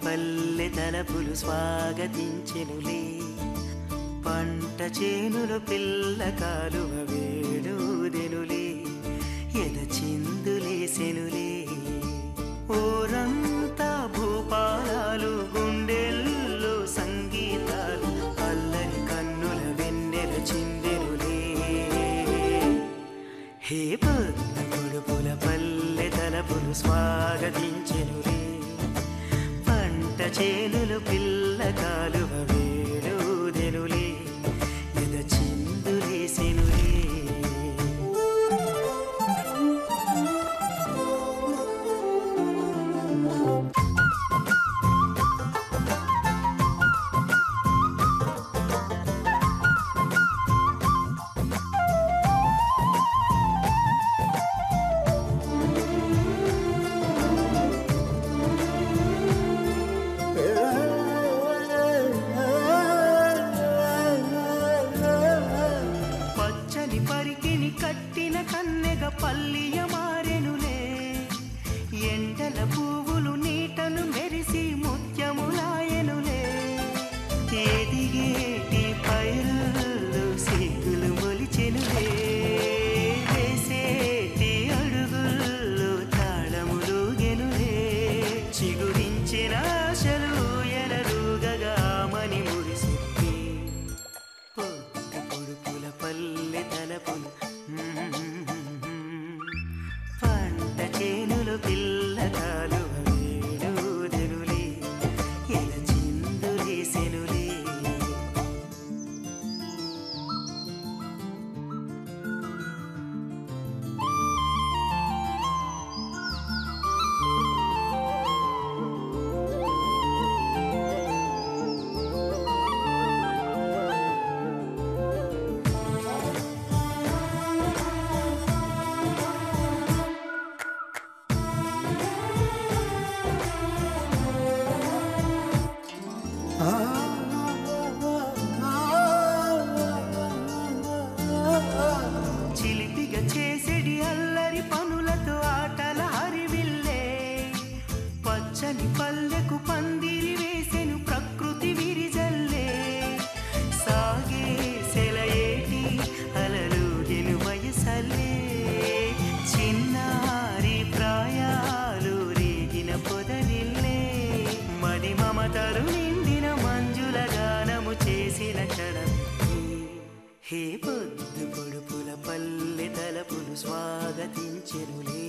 పల్లె తలపులు స్వాగతించెనులే, పంట చేనులు పిల్ల కాలువ వేడుదెనులే, ఎద చిందులేసెనులే. ఊరంతా భూపాలాలు, గుండెల్లో సంగీతాలు, అల్లరి కన్నుల వెన్నెల చిందెనులే. హే పొద్దు పొడుపుల పల్లె తలపులు స్వాగతించెనులే, చేనులు పిల్ల కాలువ వేడుదెనులే, ఎద చిందులేసెనులే. కట్టిన కన్నెగ పల్లియ మారెనులే, ఎండల పువ్వులు నీటను మెరిసి ముత్యములాయనులే. ఎదిగేటి పైరుల్లో సిగ్గులు మొలిచెనులే, వేసేటి అడుగుల్లో తాళములుగెనులే. చిగురించిన ఆశలు ఎనరుగగామని మురిసిప్పి, పొద్దు పొడుపుల పల్లె తలపులు పంట చేనులు పిల్ల కాలువ వేడుదెనులే, ఎద చిందులేసెనులే. చిలిపిగా చేసేడి అల్లరి పనులతో ఆటల హరివిల్లే, పచ్చని పల్లెకు పందిరి వేసెను ప్రకృతి విరిజల్లే. సాగే సెలయేటి అలలుగెను వయసల్లే, చిన్నారి ప్రాయాలు రేగిన పొదరిల్లే. మది మమతలు నిండిన మంజుల గానము చేసిన క్షణం. హే పొద్దు పొడుపుల పల్లె తలపులు స్వాగతించెనులే,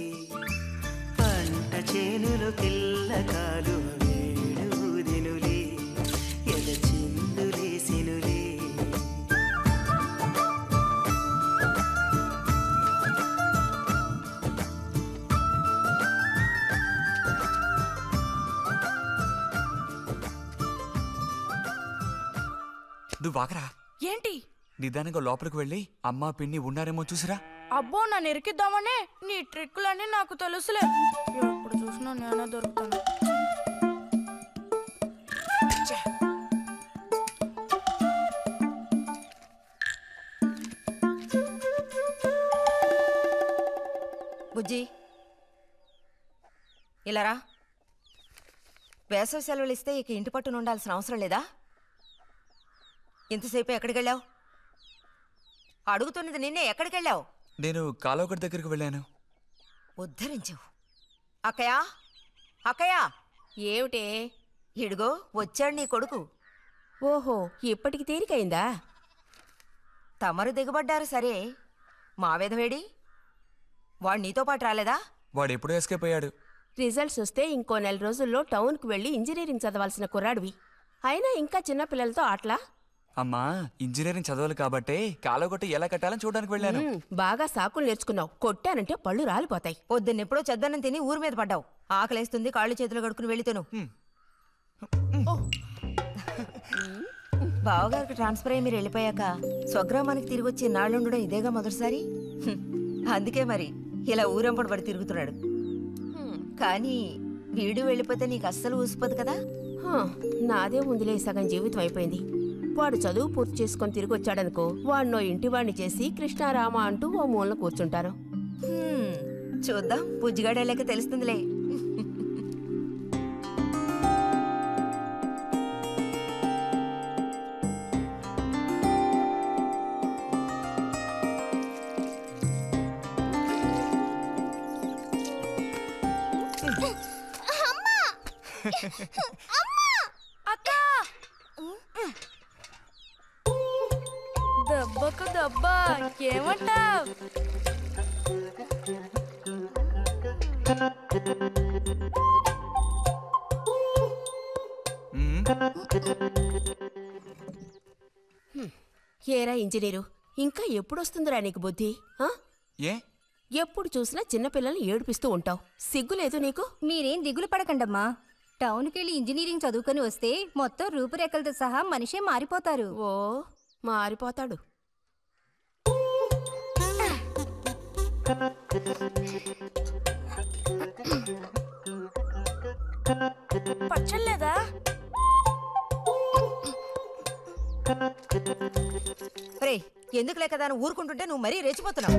పంట చేనులు పిల్ల కాలువ వేడుదెనులే, ఎద చిందులేసెనులే. నువ్వు వాకరా. ఏంటి? నిదానంగా లోపలికి వెళ్ళి అమ్మా పిన్ని ఉన్నారేమో చూసిరా. అబ్బో, నన్ను ఎరికిద్దామనే నీ ట్రిక్కులన్నీ నాకు తెలుసులే. ఎప్పుడు చూసినా నేనే దొరుకుతాను. బుజ్జి ఇలారా. వేసవి సెలవులు ఇస్తే ఇక ఇంటి పట్టున ఉండాల్సిన అవసరం లేదా? ఇంతసేపు ఎక్కడికి వెళ్ళావు? అడుగుతున్నది నిన్నే, ఎక్కడికి వెళ్ళావు? నేను కాలువగడ్డ దగ్గరికి వెళ్ళాను. ఉద్ధరించవు. అక్కయ్యా, అక్కయ్యా. ఏమిటే? ఇడుగో వచ్చాడు నీ కొడుకు. ఓహో, ఇప్పటికి తీరికైందా? తమరు దిగబడ్డారు సరే, మా విధవేడి వాడు నీతో పాటు రాలేదా? వాడు ఎప్పుడూ ఎస్కేప్ అయ్యాడు. రిజల్ట్స్ వస్తే ఇంకో 4 రోజుల్లో టౌన్కి వెళ్ళి ఇంజనీరింగ్ చదవాల్సిన కుర్రాడివి. అయినా ఇంకా చిన్నపిల్లలతో ఆటలా? అమ్మా ఇంజనీరింగ్ చదవాలి కాబట్టే కాలగొట్టి ఎలా కట్టాలని చూడడానికి వెళ్ళాను. బాగా సాకులు నేర్చుకున్నావు. కొట్టానంటే పళ్ళు రాలిపోతాయి. పొద్దున్నెప్పుడో చద్దన్నం తిని ఊరి మీద పడ్డావు. ఆకలేస్తుంది, కాళ్ళు చేతులు కడుక్కుని వెళ్ళితేను. బావగారికి ట్రాన్స్ఫర్ అయ్యి మీరు వెళ్ళిపోయాక స్వగ్రామానికి తిరిగి వచ్చి నాళ్ళుండడం ఇదేగా మొదటిసారి. అందుకే మరి ఇలా ఊరంపడి పడి తిరుగుతున్నాడు. కానీ వీడు వెళ్ళిపోతే నీకు అస్సలు ఊసిపోదు కదా. నాదే ముందులే సగం జీవితం అయిపోయింది. వాడు చదువు పూర్తి చేసుకొని తిరిగి వచ్చాడనుకో, వాడినో ఇంటి వాడిని చేసి కృష్ణారామ అంటూ ఓ మూలన కూర్చుంటాను. చూద్దాం, బుజ్జిగాడేలేక తెలుస్తుందిలే. దెబ్బకు దెబ్బ ఏమంటావ్? ఏరా ఇంజనీరు, ఇంకా ఎప్పుడొస్తుందిరా నీకు బుద్ధి? ఏ ఎప్పుడు చూసినా చిన్నపిల్లల్ని ఏడిపిస్తూ ఉంటావు. సిగ్గులేదు నీకు? మీరేం దిగులు పడకండమ్మా. టౌన్కెళ్ళి ఇంజనీరింగ్ చదువుకొని వస్తే మొత్తం రూపురేఖలతో సహా మనిషే మారిపోతారు. ఓ మారిపోతాడు. పచ్చలేదా? రే, ఎందుకు లేక దాన్ని ఊరుకుంటుంటే నువ్వు మరీ రెచ్చిపోతున్నావు.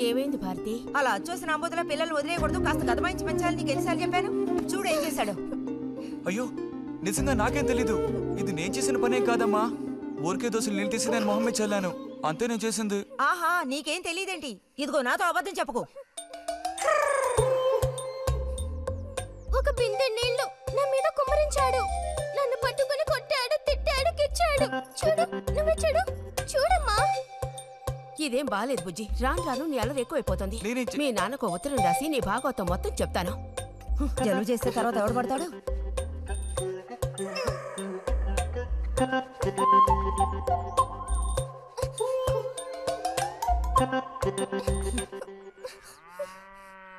ఏమైంది భారతి? అలా చూసిన అంబోతుల పిల్లల్ని వదిలేయకూడదు, కాస్త గదమాయించి పెంచాలని నీకు ఎన్నిసార్లు చెప్పాను. చూడు ఏం చేశాడు. అయ్యో నిజంగా నాకేం తెలీదు. ఇది నేను చేసిన పనేం కాదమ్మా. ఊరికే దోశలు నీళ్ళు తీసి నేను మొహం మీద చల్లాను, అంతే నేను చేసింది. ఆహా, నీకేం తెలియదేంటి? ఇదిగో నాతో అబద్ధం చెప్పుకో. ఒక బిందె నీళ్లు నా మీద కుమ్మరించాడు. నన్ను పట్టుకుని కొట్టాడు, తిట్టాడు, కిచ్చాడు. చూడు, నువ్వే చూడు, చూడమ్మా. ఇదేం బాలేదు బుజ్జి. రాను రాను నీ అల్లరి ఎక్కువైపోతుంది. నేనేం మీ నాన్నకు ఉత్తరం రాసి నీ భాగవతం మొత్తం చెప్తాను. జలుబు చేస్తే తర్వాత ఎవడు పడతాడు?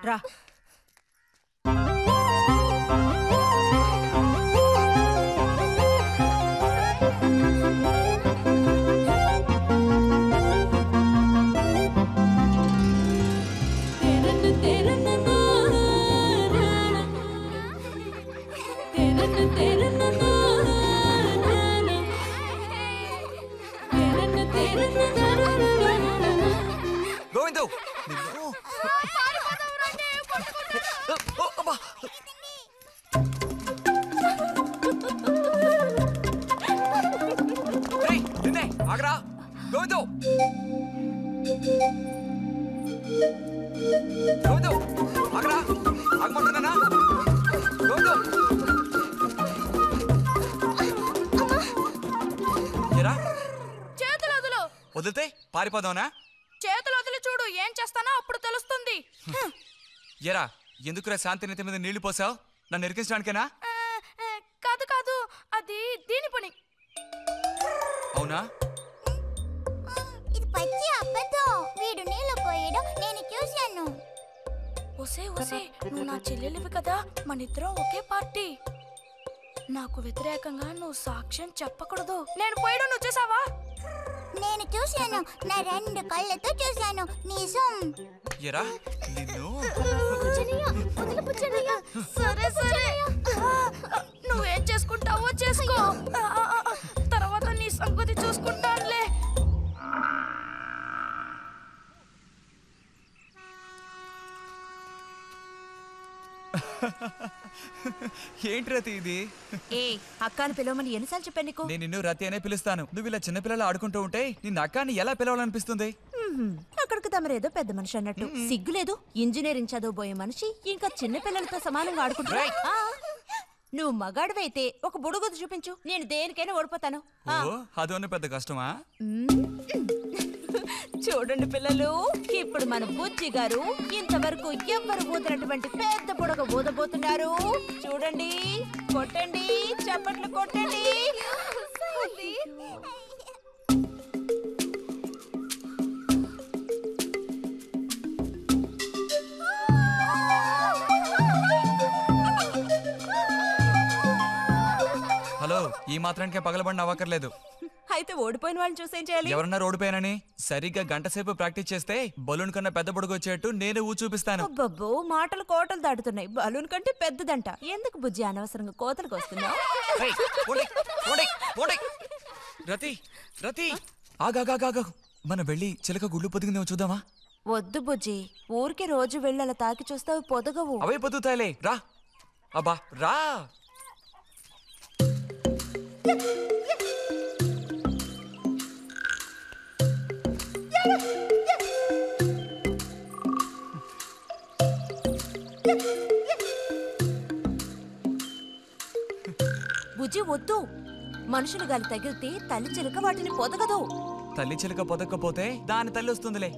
రా. గోవిందు నిన్ను. ఓ, అబ్బా. రేయ్, నిన్నే, ఆగరా. గోవిందు గోవిందు ఆగరా, ఆగమంటున్నానా? గోవిందు ఎరా, చేతులు వదులు. వదిలితే పారిపోదావునా? చేతులు వదిలి చూడు, ఏం చేస్తానో అప్పుడు తెలుస్తుంది. ఎరా, ఎందుకురా శాంతి నెత్తి మీద నీళ్లు పోసావు? నన్ను ఎరికించడానికేనా? కాదు కాదు, అది దీని పని. అవునా? ఇది పచ్చి అబద్ధం. వీడు నీళ్ళు పోయడం నేను చూశాను. ఒసే ఒసే, నువ్వు నా చెల్లెలివి కదా, మనిద్దరం ఒకే పార్టీ. నాకు వ్యతిరేకంగా నువ్వు సాక్ష్యం చెప్పకూడదు. నేను పోయడం నువ్వు చూసావా? నేను చూశాను, నా 2 కళ్ళతో చూశాను. నిజం. ఎరా నిన్ను. సరే సరే, నువ్వేం చేసుకుంటావో చేసుకో. తర్వాత నీ సంగతి చూసుకుంటానులే. ఏంటి రతి ఇది? ఏ అక్కాని పిలవమని ఎన్నిసార్లు చెప్పాను నీకు? నేను నిన్ను రతి అనే పిలుస్తాను. నువ్వు ఇలా చిన్నపిల్లలు ఆడుకుంటూ ఉంటే నిన్న అక్కాని ఎలా పిలవాలనిపిస్తుంది? అక్కడికి తమరేదో పెద్ద మనిషి అన్నట్టు. సిగ్గులేదు? ఇంజనీరింగ్ చదవబోయే మనిషి ఇంకా చిన్న పిల్లలతో సమానంగా ఆడుకుంటా. నువ్వు మగాడివైతే ఒక బుడుగుద్దు చూపించు, నేను దేనికైనా ఓడిపోతాను. ఓ, అదోనే పెద్ద కష్టమా? చూడండి పిల్లలు, ఇప్పుడు మన బుజ్జి గారు ఇంతవరకు ఎవ్వరు ఊదినటువంటి పెద్ద బుడగ ఊదబోతున్నారు. చూడండి, కొట్టండి, చప్పట్లు కొట్టండి. హలో, ఈ మాత్రానికే పగలబండి అవ్వక్కర్లేదు. అయితే ఓడిపోయిన వాళ్ళని చూసేం చేయాలి? ఎవరన్నా ఓడిపోయానని సరిగ్గా గంట సేపు ప్రాక్టీస్ చేస్తే బలూన్ కన్నా పెద్ద పొడుగు వచ్చేట్టు నేనే ఊ చూపిస్తాను. అబ్బబ్బో, మాటలు కోటలు దాటుతున్నాయి. బలూన్ కంటే పెద్దదంట. ఎందుకు బుజ్జి అనవసరంగా కోతలకు వస్తున్నావు? ఏయ్, పోండి, పోండి, పోండి. రతి, రతి, ఆగాగాగా. మనం వెళ్ళి చిలక గుళ్ళు పొదిగిందేమో చూద్దామా? వద్దు బుజ్జి, ఊరికి రోజు వెళ్ళి అలా తాకి చూస్తావు, పొదగవు. అవే పొద్దుతాయిలే, రా. అబ్బా రా. బుజ్జి వద్దు, మనుషులు గాలి తగిలితే తల్లి చిలుక వాటిని పొదగదు. తల్లి చిలక పొదక్కపోతే దాని తల్లి వస్తుందిలే.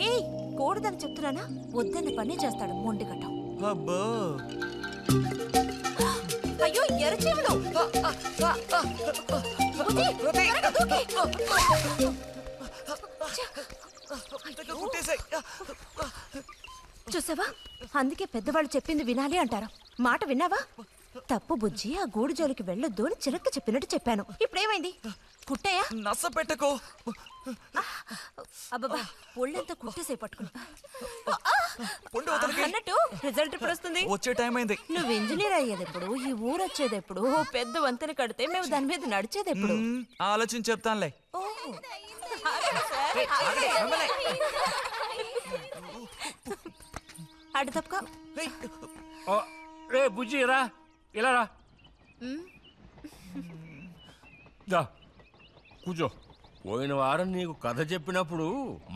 ఏయ్, కూడదని చెప్తున్నానా? వద్దన్న పని చేస్తాడు మొండిగట్టం. అబ్బో, అయ్యో ఎర్రచీమలు! బుజ్జి, త్వరగా దూకి. చూసావా, అందుకే పెద్దవాళ్ళు చెప్పింది వినాలి అంటారు. మాట విన్నావా? తప్పు బుజ్జి, ఆ గూడు జోలికి వెళ్ళొద్దు అని చిలక చెప్పినట్టు చెప్పాను. ఇప్పుడేమైంది? కుట్టాయా? నస పెట్టుకో. అబ్బబ్బా, ఒళ్ళంతా కుట్టేసే పట్టుకున్నా. పొండి వదలకి. అన్నట్టు రిజల్ట్ ఇప్పుడు వస్తుంది. వచ్చే టైం అయింది. నువ్వు ఇంజనీర్ అయ్యేది ఎప్పుడు? ఈ ఊరు వచ్చేది ఎప్పుడు? ఓ పెద్ద వంతెన కడితే మేము దాని మీద నడిచేది ఎప్పుడు? ఆలోచించి చెప్తానులే. ఓహో. అటు తప్పుకో. రే బుజ్జి, రా, ఇలా రా. దా, కూర్చో. పోయిన వారం నీకు కథ చెప్పినప్పుడు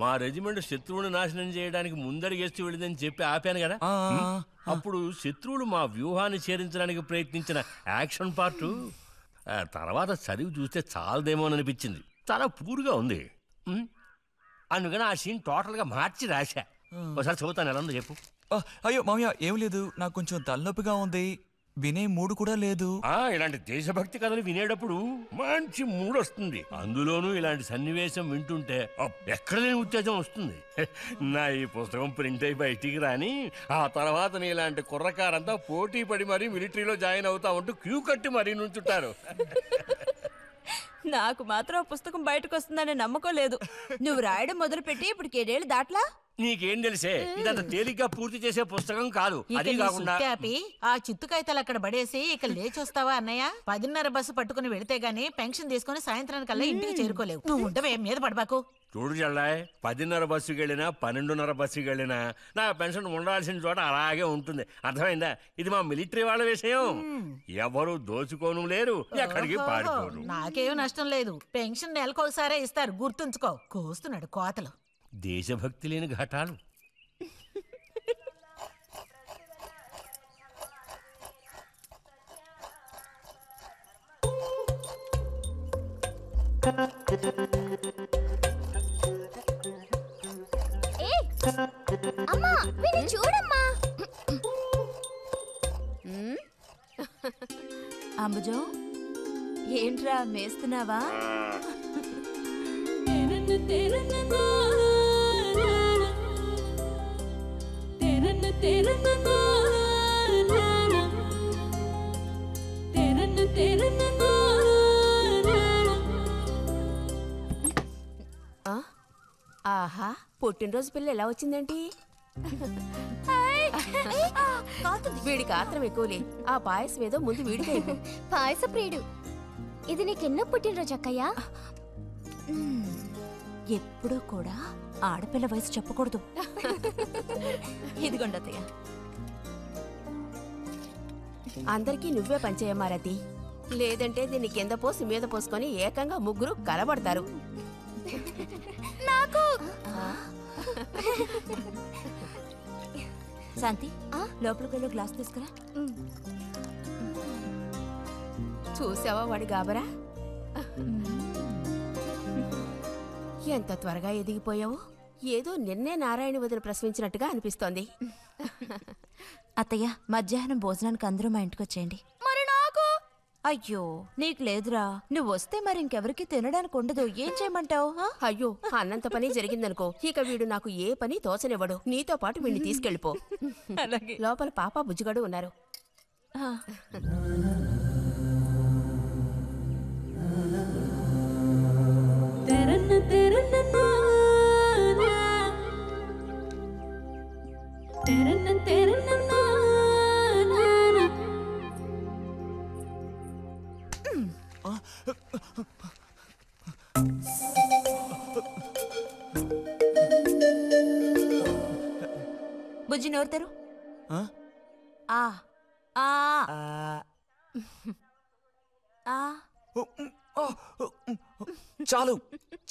మా రెజిమెంట్ శత్రువుని నాశనం చేయడానికి ముందడిగేస్తూ వెళ్ళిందని చెప్పి ఆపాను కదా. అప్పుడు శత్రువులు మా వ్యూహాన్ని చేరించడానికి ప్రయత్నించిన యాక్షన్ పార్టు తర్వాత చదివి చూస్తే చాలదేమో అని అనిపించింది. చాలా పూర్గా ఉంది. అందుకని ఆ సీన్ టోటల్గా మార్చి రాశా. ఒకసారి చదువుతాను, ఎలా ఉందో చెప్పు. అయ్యో మామయ్య, ఏం లేదు, నాకు కొంచెం తలనొప్పిగా ఉంది. వినే మూడు కూడా లేదు. ఇలాంటి దేశభక్తి కథలు వినేటప్పుడు మంచి మూడ్ వస్తుంది. అందులోనూ ఇలాంటి సన్నివేశం వింటుంటే ఎక్కడ లేని ఉత్తేజం వస్తుంది. నా ఈ పుస్తకం ప్రింట్ అయి బయటికి రాని ఆ తర్వాత నీ ఇలాంటి కుర్రకారంతా పోటీ పడి మరీ మిలిటరీలో జాయిన్ అవుతా ఉంటూ క్యూ కట్టి మరీ నుంచుంటారు. నాకు మాత్రం ఆ పుస్తకం బయటకు వస్తుందనే నమ్మకం లేదు. నువ్వు రాయడం మొదలుపెట్టి ఇప్పుడు 7 దాట్లా. నీకేం తెలిసే, ఇదంత తేలిగ్గా పూర్తి చేసే పుస్తకం కాదు. అది కాకుండా ఆ చిత్తు కాగితాలు అక్కడ పడేసి ఇక లేచొస్తావా అన్నయ్య? 10:30 బస్సు పట్టుకుని వెళితే గానీ పెన్షన్ తీసుకుని సాయంత్రానికల్లా ఇంటికి చేరుకోలేవు. నువ్వు ఉండవే, మీద పడబాకు. చూడు జల్లాయ్, 10:30 బస్సుకి వెళ్ళినా 12:30 బస్సుకి వెళ్ళినా నా పెన్షన్ ఉండాల్సిన చోట అలాగే ఉంటుంది. అర్థమైందా? ఇది మా మిలిటరీ వాళ్ళ విషయం. ఎవరు దోచుకోను లేరు, ఎక్కడికి పారిపోరు. నాకేం నష్టం లేదు. పెన్షన్ నెలకొకసారే ఇస్తారు, గుర్తుంచుకో. కోస్తున్నాడు కోతలు. దేశభక్తి లేని ఘటాలు. అమ్మా, వీడిని చూడమ్మా. అంబుజం, ఏంట్రా మేస్తున్నావా? ఆహా, పుట్టినరోజు పిల్ల ఎలా వచ్చిందేంటి? వీడికి ఆత్రం ఎక్కువలే. ఆ పాయసం ఏదో ముందు వీడికి. పాయస ప్రియుడు. ఇది నీకెన్నో పుట్టినరోజు అక్కయ్యా? ఎప్పుడూ కూడా ఆడపిల్ల వయసు చెప్పకూడదు. ఇదిగోండి అత్తయ్య. అందరికీ నువ్వే పంచేయమ్మా రతి. లేదంటే దీన్ని కింద పోసి మీద పోసుకొని ఏకంగా ముగ్గురు కలబడతారు. నాకు శాంతి, లోపలికి వెళ్ళి గ్లాస్ తీసుకురా. చూసావా వాడి గాబరా? ఎంత త్వరగా ఎదిగిపోయావు. ఏదో నిన్నే నారాయణ వదిన ప్రసవించినట్టుగా అనిపిస్తోంది. అత్తయ్య, మధ్యాహ్నం భోజనానికి అందరూ మా ఇంటికి వచ్చేయండి. మరి నాకు అయ్యో, నీకు లేదురా. నువ్వు వస్తే మరి ఇంకెవరికి తినడానికి ఉండదు. ఏం చేయమంటావు? అయ్యో, అన్నంత పని జరిగిందనుకో, ఇక వీడు నాకు ఏ పని తోచనివ్వడు. నీతో పాటు వీడిని తీసుకెళ్ళిపో. లోపల పాప బుజ్జిగాడు ఉన్నారు. బుజ్జి నోరు తెరు. ఆ ఆ ఆ చాలు,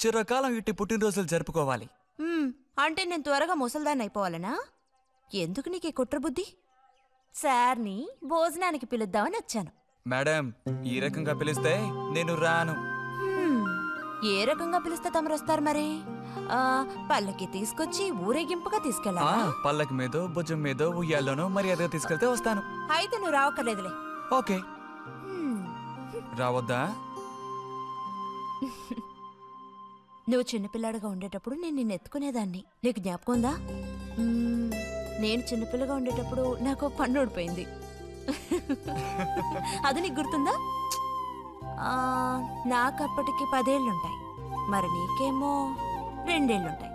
చిరకాలం ఇట్టి పుట్టినరోజులు జరుపుకోవాలి. అంటే నేను త్వరగా ముసల్దాన్ని అయిపోవాలనా? ఎందుకు నీకు ఈ కుట్ర బుద్ధి? సార్ని భోజనానికి పిలుద్దామని వచ్చాను. మేడం, ఈ రకంగా పిలిస్తే నేను రాను. ఏ రకంగా పిలిస్తే తమరు వస్తారు మరి? పల్లకి తీసుకొచ్చి ఊరేగింపుగా తీసుకెళ్ళాలా? పల్లకి మీదో భుజం మీదో ఉయ్యాల్లోనో మర్యాదగా తీసుకెళ్తే వస్తాను. అయితే నువ్వు రావక్కర్లేదులే. ఓకే. రావద్దా? నువ్వు చిన్నపిల్లాడిగా ఉండేటప్పుడు నేను నిన్ను ఎత్తుకునేదాన్ని. నీకు జ్ఞాపకం ఉందా? నేను చిన్నపిల్లగా ఉండేటప్పుడు నాకు పన్ను ఊడిపోయింది. అది నీకు గుర్తుందా? నాకప్పటికి 10 ఏళ్ళుంటాయి. మరి నీకేమో 2 ఏళ్ళుంటాయి.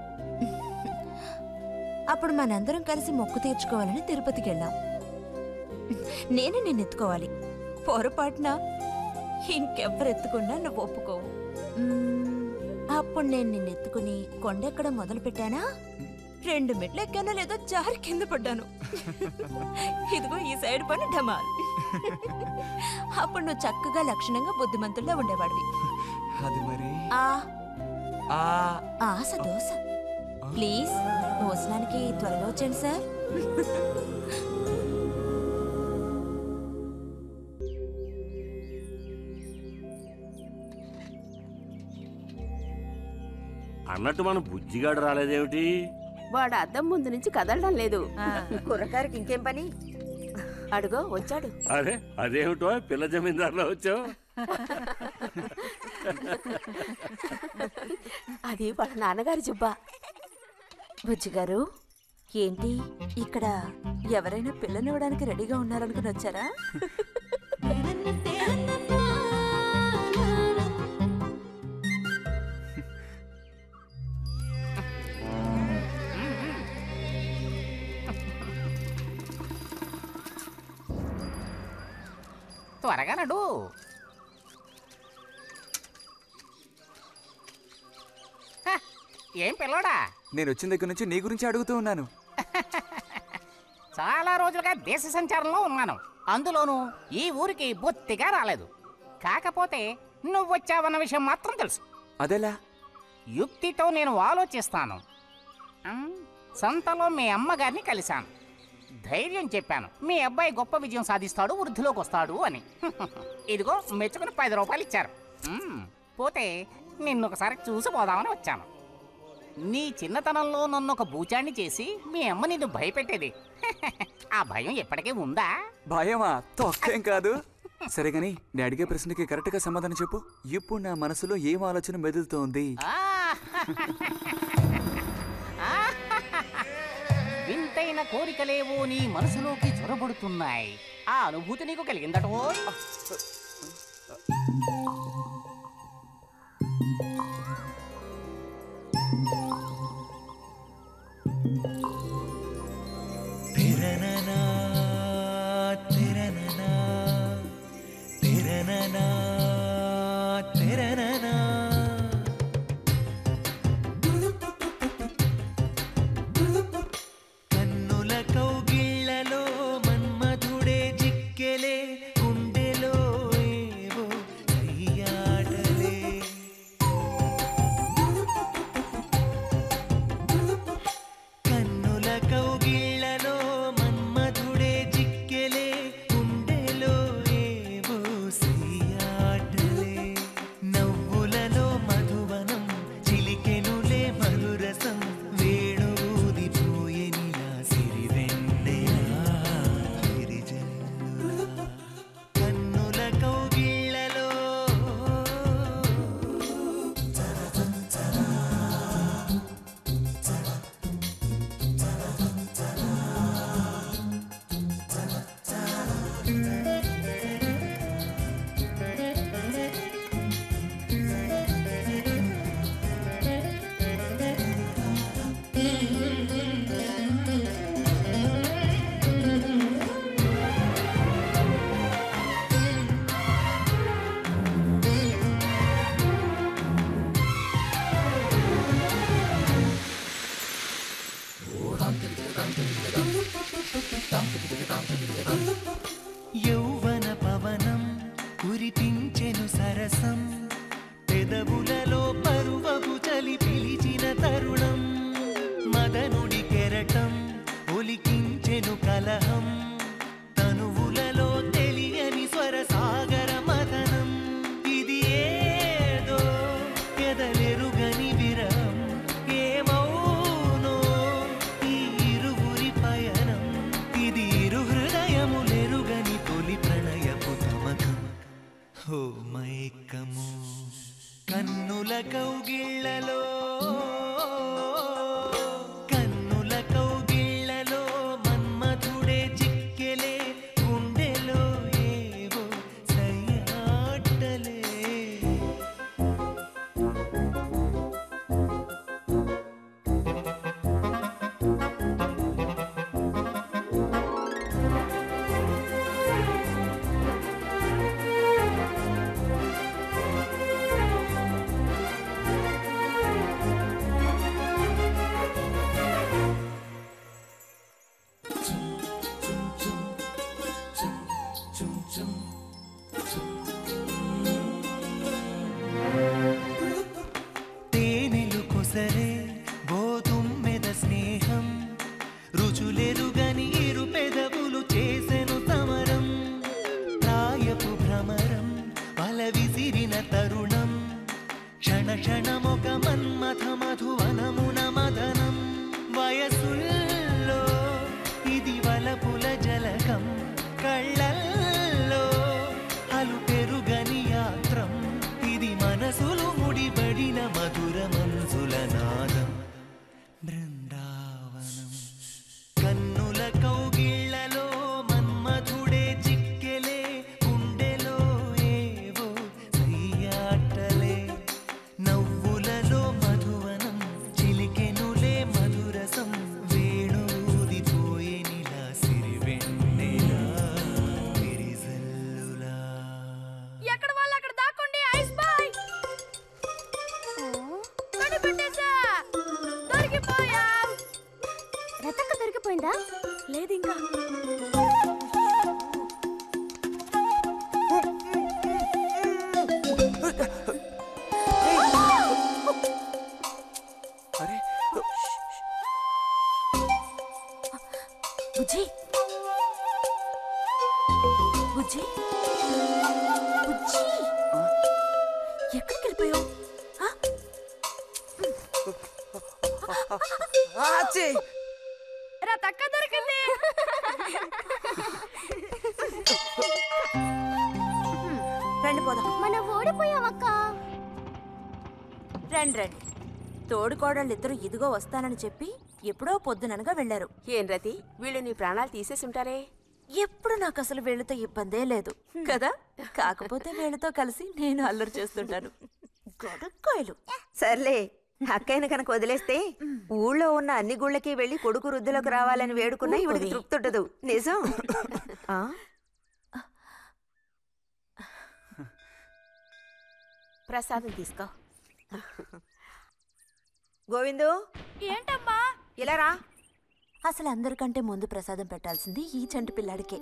అప్పుడు మనందరం కలిసి మొక్కు తీర్చుకోవాలని తిరుపతికి వెళ్ళాం. నేను నిన్ను ఎత్తుకోవాలి. పొరపాటున ఇంకెవ్వరు ఎత్తుకున్నా నువ్వు ఒప్పుకోవు. అప్పుడు నేను నిన్ను ఎత్తుకుని కొండెక్కడం మొదలు పెట్టానా, 2 మెట్లు ఎక్కానో లేదో జారి కింద పడ్డాను. ఇదిగో ఈ సైడ్ పని ఢమాల్. అప్పుడు నువ్వు చక్కగా లక్షణంగా బుద్ధిమంతుల్లో ఉండేవాడివి. అది మరి ఆశ దోశ. ప్లీజ్ భోజనానికి త్వరగా వచ్చండి సార్. అన్నట్టు మన బుజ్జిగాడు రాలేదేమిటి? వాడు అద్దం ముందు నుంచి కదలడం లేదు. కుర్రకారికి ఇంకేం పని? అడుగో వచ్చాడు. అరే అదేమిటో పిల్ల జమీందారులో వచ్చావు? అది వాళ్ళ నాన్నగారి జుబ్బా. బుజ్జిగారు, ఏంటి ఇక్కడ ఎవరైనా పిల్లనివ్వడానికి రెడీగా ఉన్నారనుకుని వచ్చారా? త్వరగా నడు. ఏం పిల్లోడా, నేను వచ్చిన దగ్గర నుంచి నీ గురించి అడుగుతూ ఉన్నాను. చాలా రోజులుగా దేశ సంచారంలో ఉన్నాను. అందులోనూ ఈ ఊరికి బొత్తిగా రాలేదు. కాకపోతే నువ్వు వచ్చావన్న విషయం మాత్రం తెలుసు. అదెలా? యుక్తితో నేను ఆలోచిస్తాను. సంతలో మీ అమ్మగారిని కలిశాను. ధైర్యం చెప్పాను, మీ అబ్బాయి గొప్ప విజయం సాధిస్తాడు, వృద్ధిలోకి వస్తాడు అని. ఇదిగో మెచ్చుకుని 10 రూపాయలు ఇచ్చారు. పోతే నిన్నొకసారి చూసి పోదామని వచ్చాను. నీ చిన్నతనంలో నన్ను ఒక బూచాన్ని చేసి మీ అమ్మ నిన్ను భయపెట్టేది. ఆ భయం ఎప్పటికీ ఉందా? భయమా? తొక్కేం కాదు. సరే గాని నేను అడిగే ప్రశ్నకి కరెక్ట్ గా సమాధానం చెప్పు. ఇప్పుడు నా మనసులో ఏం ఆలోచన మెదులుతోంది? వింతైన కోరికలేవో నీ మనసులోకి చొరబడుతున్నాయి. ఆ అనుభూతి నీకు కలిగిందటో? కన్నుల కౌగిళ్లలో మన్మధుడే జిక్కెలే, గుండెలో ఏవో కయ్యాటలే. కన్నుల కౌగిళ్ళలో కన్నుల కౌగిళ్ళలో మన్మధుడే చిక్కెలే గుండెలో ఏవో సయ్యాటలే తేనెలు కొసరే గోతుమ్మెద స్నేహం రుచులెరుగని ఇరు పెదవులు చేసెను సమరం ప్రాయపు భ్రమరం బల విసిరిన తరుణం క్షణ క్షణమొక మన్మథ మధువనమున మదనం వయసుల్లో ఇది వలపుల జలకం కళ్ళల్లో అలు పెరుగని యాత్రం ఇది మనసులు ముడిబడిన మధుర మనసుల నాదం బృందావనం కన్నుల కౌగిళ్ళలో మన్మధుడే చిక్కెలే గుండెలో ఏవో సయ్యాటలే నవ్వులలో మధువనం చిలికెనులే మధురసం వేణూదిపోయేనిలా సిరివెన్నెలా విరిజల్లులా ఎక్కడ వాళ్ళు అక్కడ దాక్కోండి ఐస్ బాయ్ కనిపెట్టేశా దొరికిపోయా రతక్క దొరికిపోయిందా? లేదు ఇంకా అరే బుజ్జి బుజ్జి బుజ్జి ఎక్కడికి వెళ్ళిపోయావు రతక్క దొరికింది రండి పోదాం. మనం ఓడిపోయామక్క. రండి రండి. తోడుకోడళ్ళిద్దరూ ఇదిగో వస్తానని చెప్పి ఎప్పుడో పొద్దుననగా వెళ్లారు. ఏం రతి, వీళ్ళు నీ ప్రాణాలు తీసేసి ఉంటారే. ఎప్పుడు నాకు అసలు వీళ్ళతో ఇబ్బందే లేదు కదా. కాకపోతే వీళ్ళతో కలిసి నేను అల్లరి చేస్తుంటాను. గొడక్కాయలు. సర్లే, అక్కయ్యను కనుక వదిలేస్తే ఊళ్ళో ఉన్న అన్ని గుళ్ళకి వెళ్ళి కొడుకు వృద్ధిలోకి రావాలని వేడుకున్నా ఇవిడికి తృప్తి ఉండదు. నిజం. ఆ? ప్రసాదం తీసుకో. గోవిందు, ఏంటమ్మా ఇలా రా. అసలు అందరికంటే ముందు ప్రసాదం పెట్టాల్సింది ఈ చంటి పిల్లాడికే.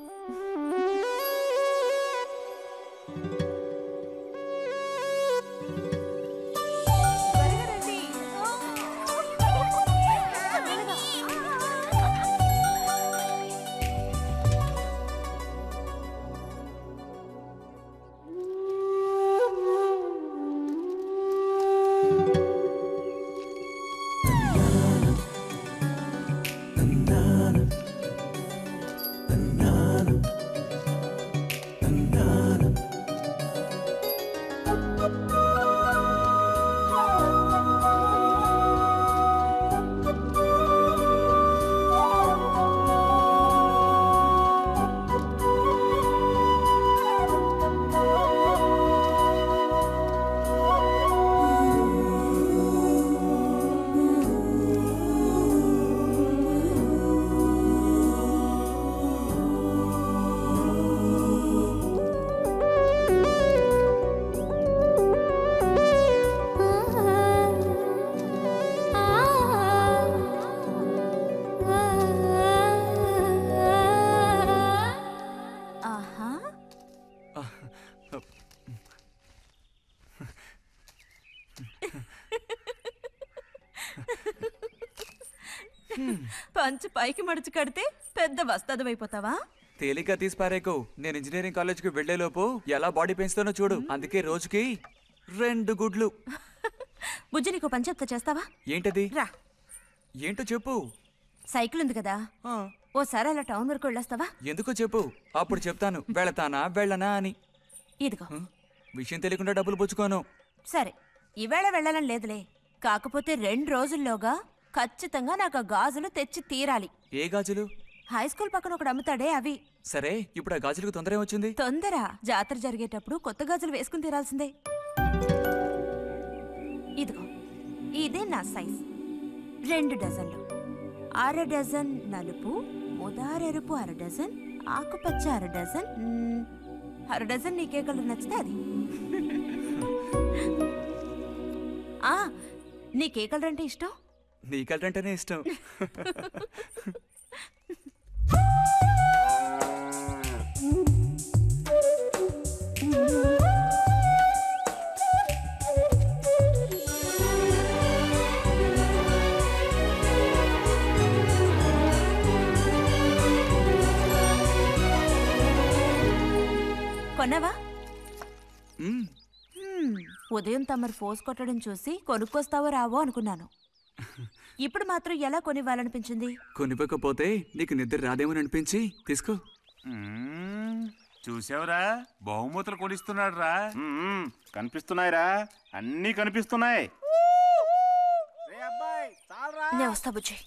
పంచు పైకి మడుచు కడితే పెద్ద వస్తాదమైపోతావా? తేలిక తీసి పారేకు. నేను ఇంజనీరింగ్ కాలేజ్కి వెళ్లేలోపు ఎలా బాడీ పెంచుతానో చూడు. అందుకే రోజుకి 2 గుడ్లు. బుజ్జి, నీకు పని చెప్తా, చేస్తావా? ఏంటది? రా. ఏంటో చెప్పు. సైకిల్ ఉంది కదా, ఓసారి అలా టౌన్ వరకు వెళ్ళొస్తావా? ఎందుకో చెప్పు, అప్పుడు చెప్తాను వెళతానా వెళ్ళనా అని. ఇదిగో. విషయం తెలియకుండా డబ్బులు పుచ్చుకోను. సరే, ఈవేళ వెళ్ళాలని లేదులే. కాకపోతే 2 రోజుల్లోగా ఖచ్చితంగా నాకు ఆ గాజులు తెచ్చి తీరాలి. ఏ గాజులు? హై స్కూల్ పక్కన ఒకడు అమ్ముతాడే అవి. సరే, ఇప్పుడు ఆ గాజులకు తొందర ఏమొచ్చింది? తొందర జాతర జరిగేటప్పుడు కొత్త గాజులు వేసుకుని తీరాల్సిందే. ఇదిగో ఇదే నా సైజ్. 2 డజన్లు. 1/2 డజన్ నలుపు, ఉదారెరుపు 1/2 డజన్, ఆకుపచ్చ 1/2 డజన్. 1/2 డజన్ నీకే కలర్ నచ్చితే అది. నీకే కలర్ అంటే ఇష్టం? నీ కలర్ అంటేనే ఇష్టం. కొన్నావా? ఉదయం తమరు ఫోర్స్ కొట్టడం చూసి కొనుక్కొస్తావో రావో అనుకున్నాను. ఇప్పుడు మాత్రం ఎలా కొనివ్వాలనిపించింది? కొనివ్వకపోతే నీకు నిద్ర రాదేమని అనిపించి తీసుకో. చూసావురా, బహుమతులు కొనిస్తున్నాడు రా. కనిపిస్తున్నాయిరా, అన్నీ కనిపిస్తున్నాయి. నేను వస్తా బుజ్జి.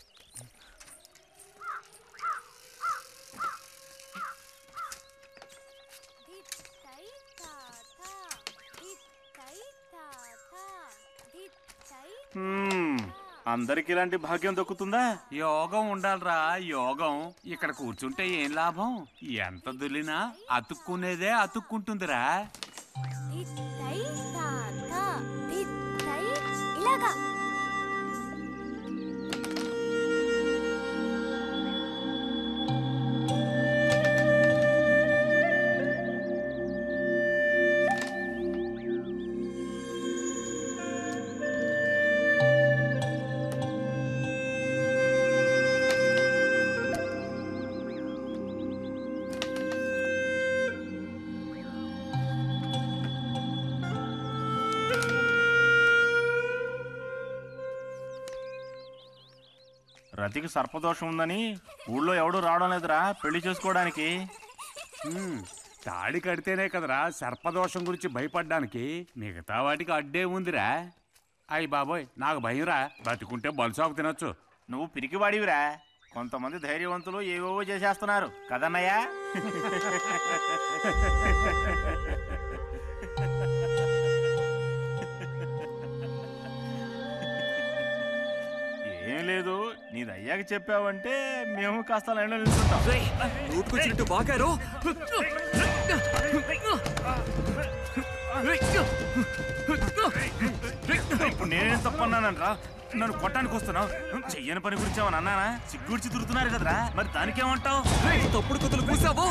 అందరికి ఇలాంటి భాగ్యం దొక్కుతుందా? యోగం ఉండాలిరా, యోగం. ఇక్కడ కూర్చుంటే ఏం లాభం? ఎంత దులినా అతుక్కునేదే అతుక్కుంటుందిరా. ఇలాగా రతికి సర్పదోషం ఉందని ఊళ్ళో ఎవడూ రావడం లేదురా పెళ్లి చేసుకోవడానికి. తాడి కడితేనే కదరా సర్పదోషం గురించి భయపడ్డానికి. మిగతా వాటికి అడ్డే ఉందిరా. అయ్యి బాబోయ్, నాకు భయంరా. బతికుంటే బలుసాకు తినొచ్చు. నువ్వు పిరికివాడివిరా. కొంతమంది ధైర్యవంతులు ఏవేవో చేసేస్తున్నారు కదన్నయ్యా. ఏం లేదు, నీది అయ్యాక చెప్పావంటే మేము కాస్త లైన్లో నిల్చుంటాం. నోటుకొచ్చినట్టు బాగారు. ఇప్పుడు నేనేం తప్పన్నానంట్రా? నన్ను కొట్టడానికి వస్తున్నావు. చెయ్యని పని గురించి ఏమని అన్నానా? సిగ్గుడిచి తిరుగుతున్నారు కదరా, మరి దానికేమంటావు? తప్పుడు కొత్తలు పూసావు.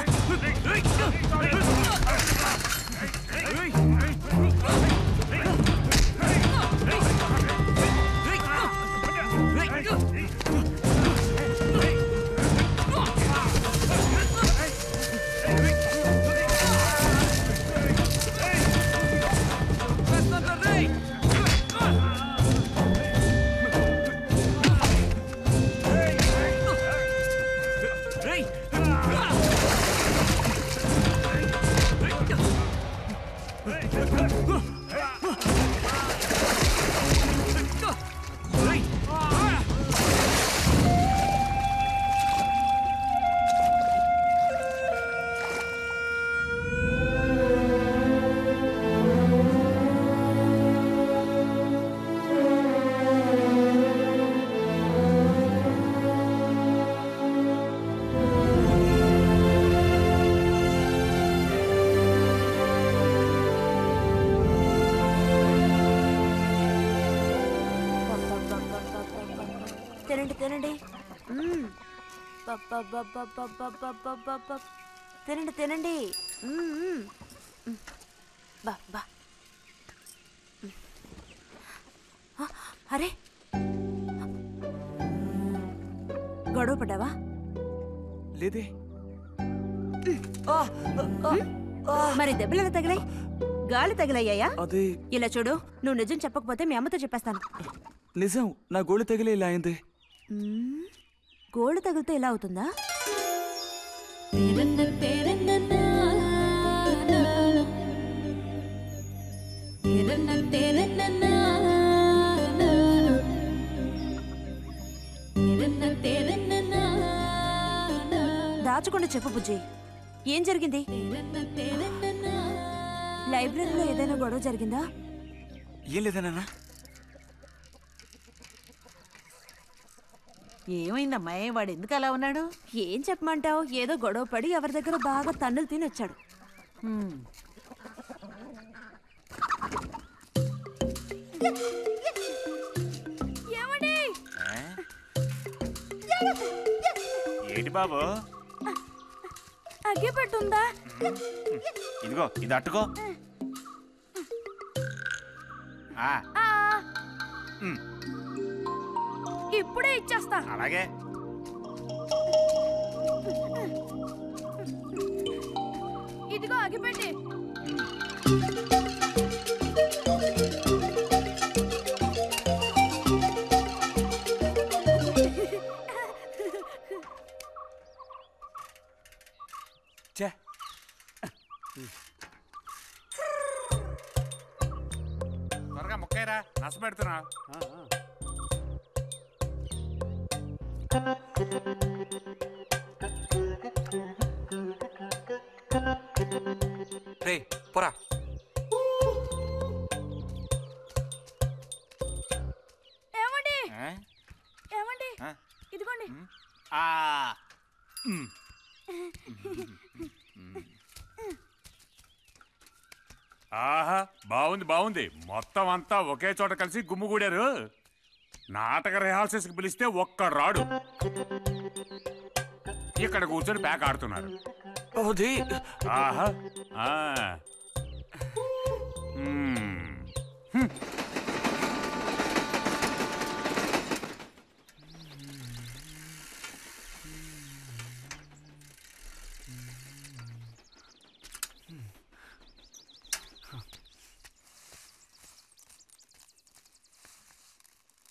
తినండి తినండి. తినండి తినండి. బా బా. అరే, గొడవ పడ్డావా? లేదే. మరి దెబ్బలు ఎలా తగిలాయి? గాలి తగిలయ్యాయా? అదే. ఇలా చూడు, నువ్వు నిజం చెప్పకపోతే మీ అమ్మతో చెప్పేస్తాను. నిజం, నా గోళ్ళు తగిలే ఇలా అయింది. గోళ్ళు తగిలితే ఇలా అవుతుందా? తెరన్న దాచకుండా చెప్పు బుజ్జి, ఏం జరిగింది? లైబ్రరీలో ఏదైనా గొడవ జరిగిందా? ఏం లేదన్నా. ఏమైందమ్మాయి, వాడు ఎందుకు అలా ఉన్నాడు? ఏం చెప్పమంటావు, ఏదో గొడవ పడి ఎవరి దగ్గర బాగా తన్నులు తిని వచ్చాడు. ఏమండి? ఏంటి బాబు? అగ్గి పెట్టుందా? ఇదిగో ఇది అట్టుకో. ఇప్పుడే ఇచ్చేస్తా. అలాగే. ఇదిగో అగిపెట్టి. త్వరగా ముక్కైరా, నస పెడుతున్నా. రే పోరా. ఏమండి? ఏమండి? ఇదిగోండి. ఆహా, బాగుంది బాగుంది. మొత్తం అంతా ఒకే చోట కలిసి గుమ్ముగూడారు. నాటక రిహార్సల్స్కి పిలిస్తే ఒక్క రాడు. ఇక్కడ కూర్చొని ప్యాక్ ఆడుతున్నారు. ఆహా.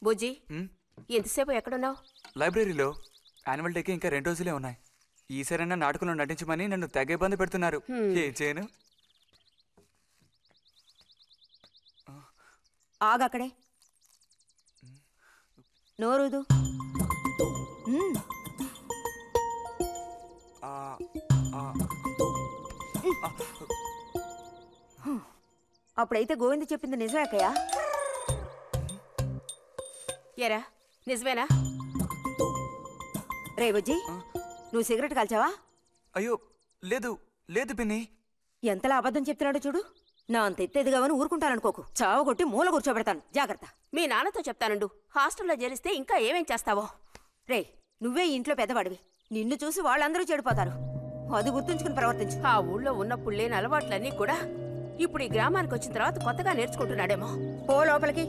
బుజ్జి, ఎంతసేపు ఎక్కడున్నావు? లైబ్రరీలో. యాన్యువల్ డేకి ఇంకా 2 రోజులే ఉన్నాయి. ఈసారైనా నాటకంలో నటించమని నన్ను తెగ ఇబ్బంది పెడుతున్నారు. ఏం చేయను? ఆగక్కడే, నోరుదు. అప్పుడైతే గోవింద చెప్పింది నిజమే అక్కయ్యా? ఎరా నిజమేనా? రే బుజ్జి, నువ్వు సిగరెట్ కాల్చావా? అయ్యో లేదు లేదు పిన్ని. ఎంతలా అబద్ధం చెప్తున్నాడో చూడు. నా అంత ఎత్తేదిగావని ఊరుకుంటాననుకోకు. చావ కొట్టి మూల కూర్చోబెడతాను, జాగ్రత్త. మీ నాన్నతో చెప్తానుండు, హాస్టల్లో చేరిస్తే ఇంకా ఏమేం చేస్తావో. రే, నువ్వే ఇంట్లో పెద్దవాడివి. నిన్ను చూసి వాళ్ళందరూ చెడిపోతారు. అది గుర్తుంచుకుని ప్రవర్తించు. ఆ ఊళ్ళో ఉన్నప్పుడు లేని అలవాట్లన్నీ కూడా ఇప్పుడు ఈ గ్రామానికి వచ్చిన తర్వాత కొత్తగా నేర్చుకుంటున్నాడేమో. పో లోపలికి.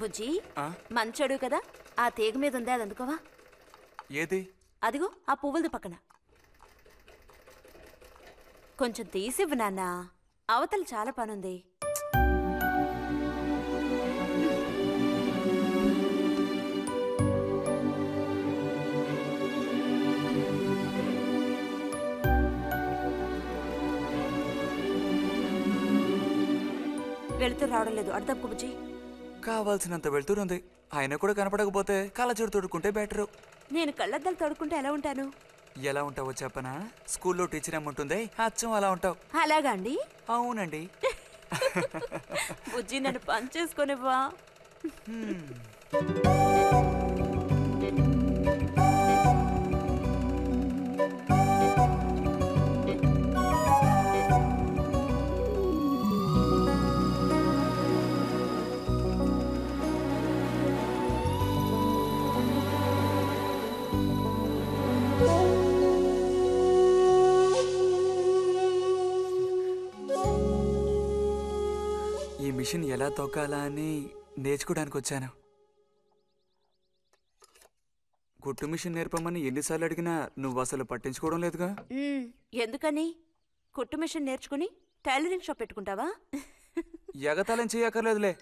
బుజ్జి, మంచోడు కదా, ఆ తీగ మీద ఉంది, అది అందుకోవా? ఏది? అదిగో ఆ పువ్వులది పక్కన. కొంచెం తీసివ్వు నాన్న, అవతల చాలా పనుంది. వెళుతూ రావడం లేదు, అడు తప్పుకు బుజ్జి. కావాల్సినంత వెళ్తురుంది. ఆయన కూడా కనపడకపోతే కళ్ళజోడు తొడుక్కుంటే బెటరు. నేను కళ్ళద్దాలు తొడుక్కుంటే ఎలా ఉంటాను? ఎలా ఉంటావో చెప్పనా? స్కూల్లో టీచర్ ఏముంటుంది, అచ్చం అలా ఉంటావు. అలాగా అండి? అవునండి. బుజ్జి, నన్ను పని చేసుకునివ్వా. మిషన్ ఎలా తొక్కాలా అని నేర్చుకోవడానికి వచ్చాను. కుట్టు మిషన్ నేర్పమని ఎన్నిసార్లు అడిగినా నువ్వు అసలు పట్టించుకోవడం లేదుగా. ఎందుకని? కుట్టు మిషన్ నేర్చుకుని టైలరింగ్ షాప్ పెట్టుకుంటావా? ఎగతాళం చేయక్కర్లేదులే.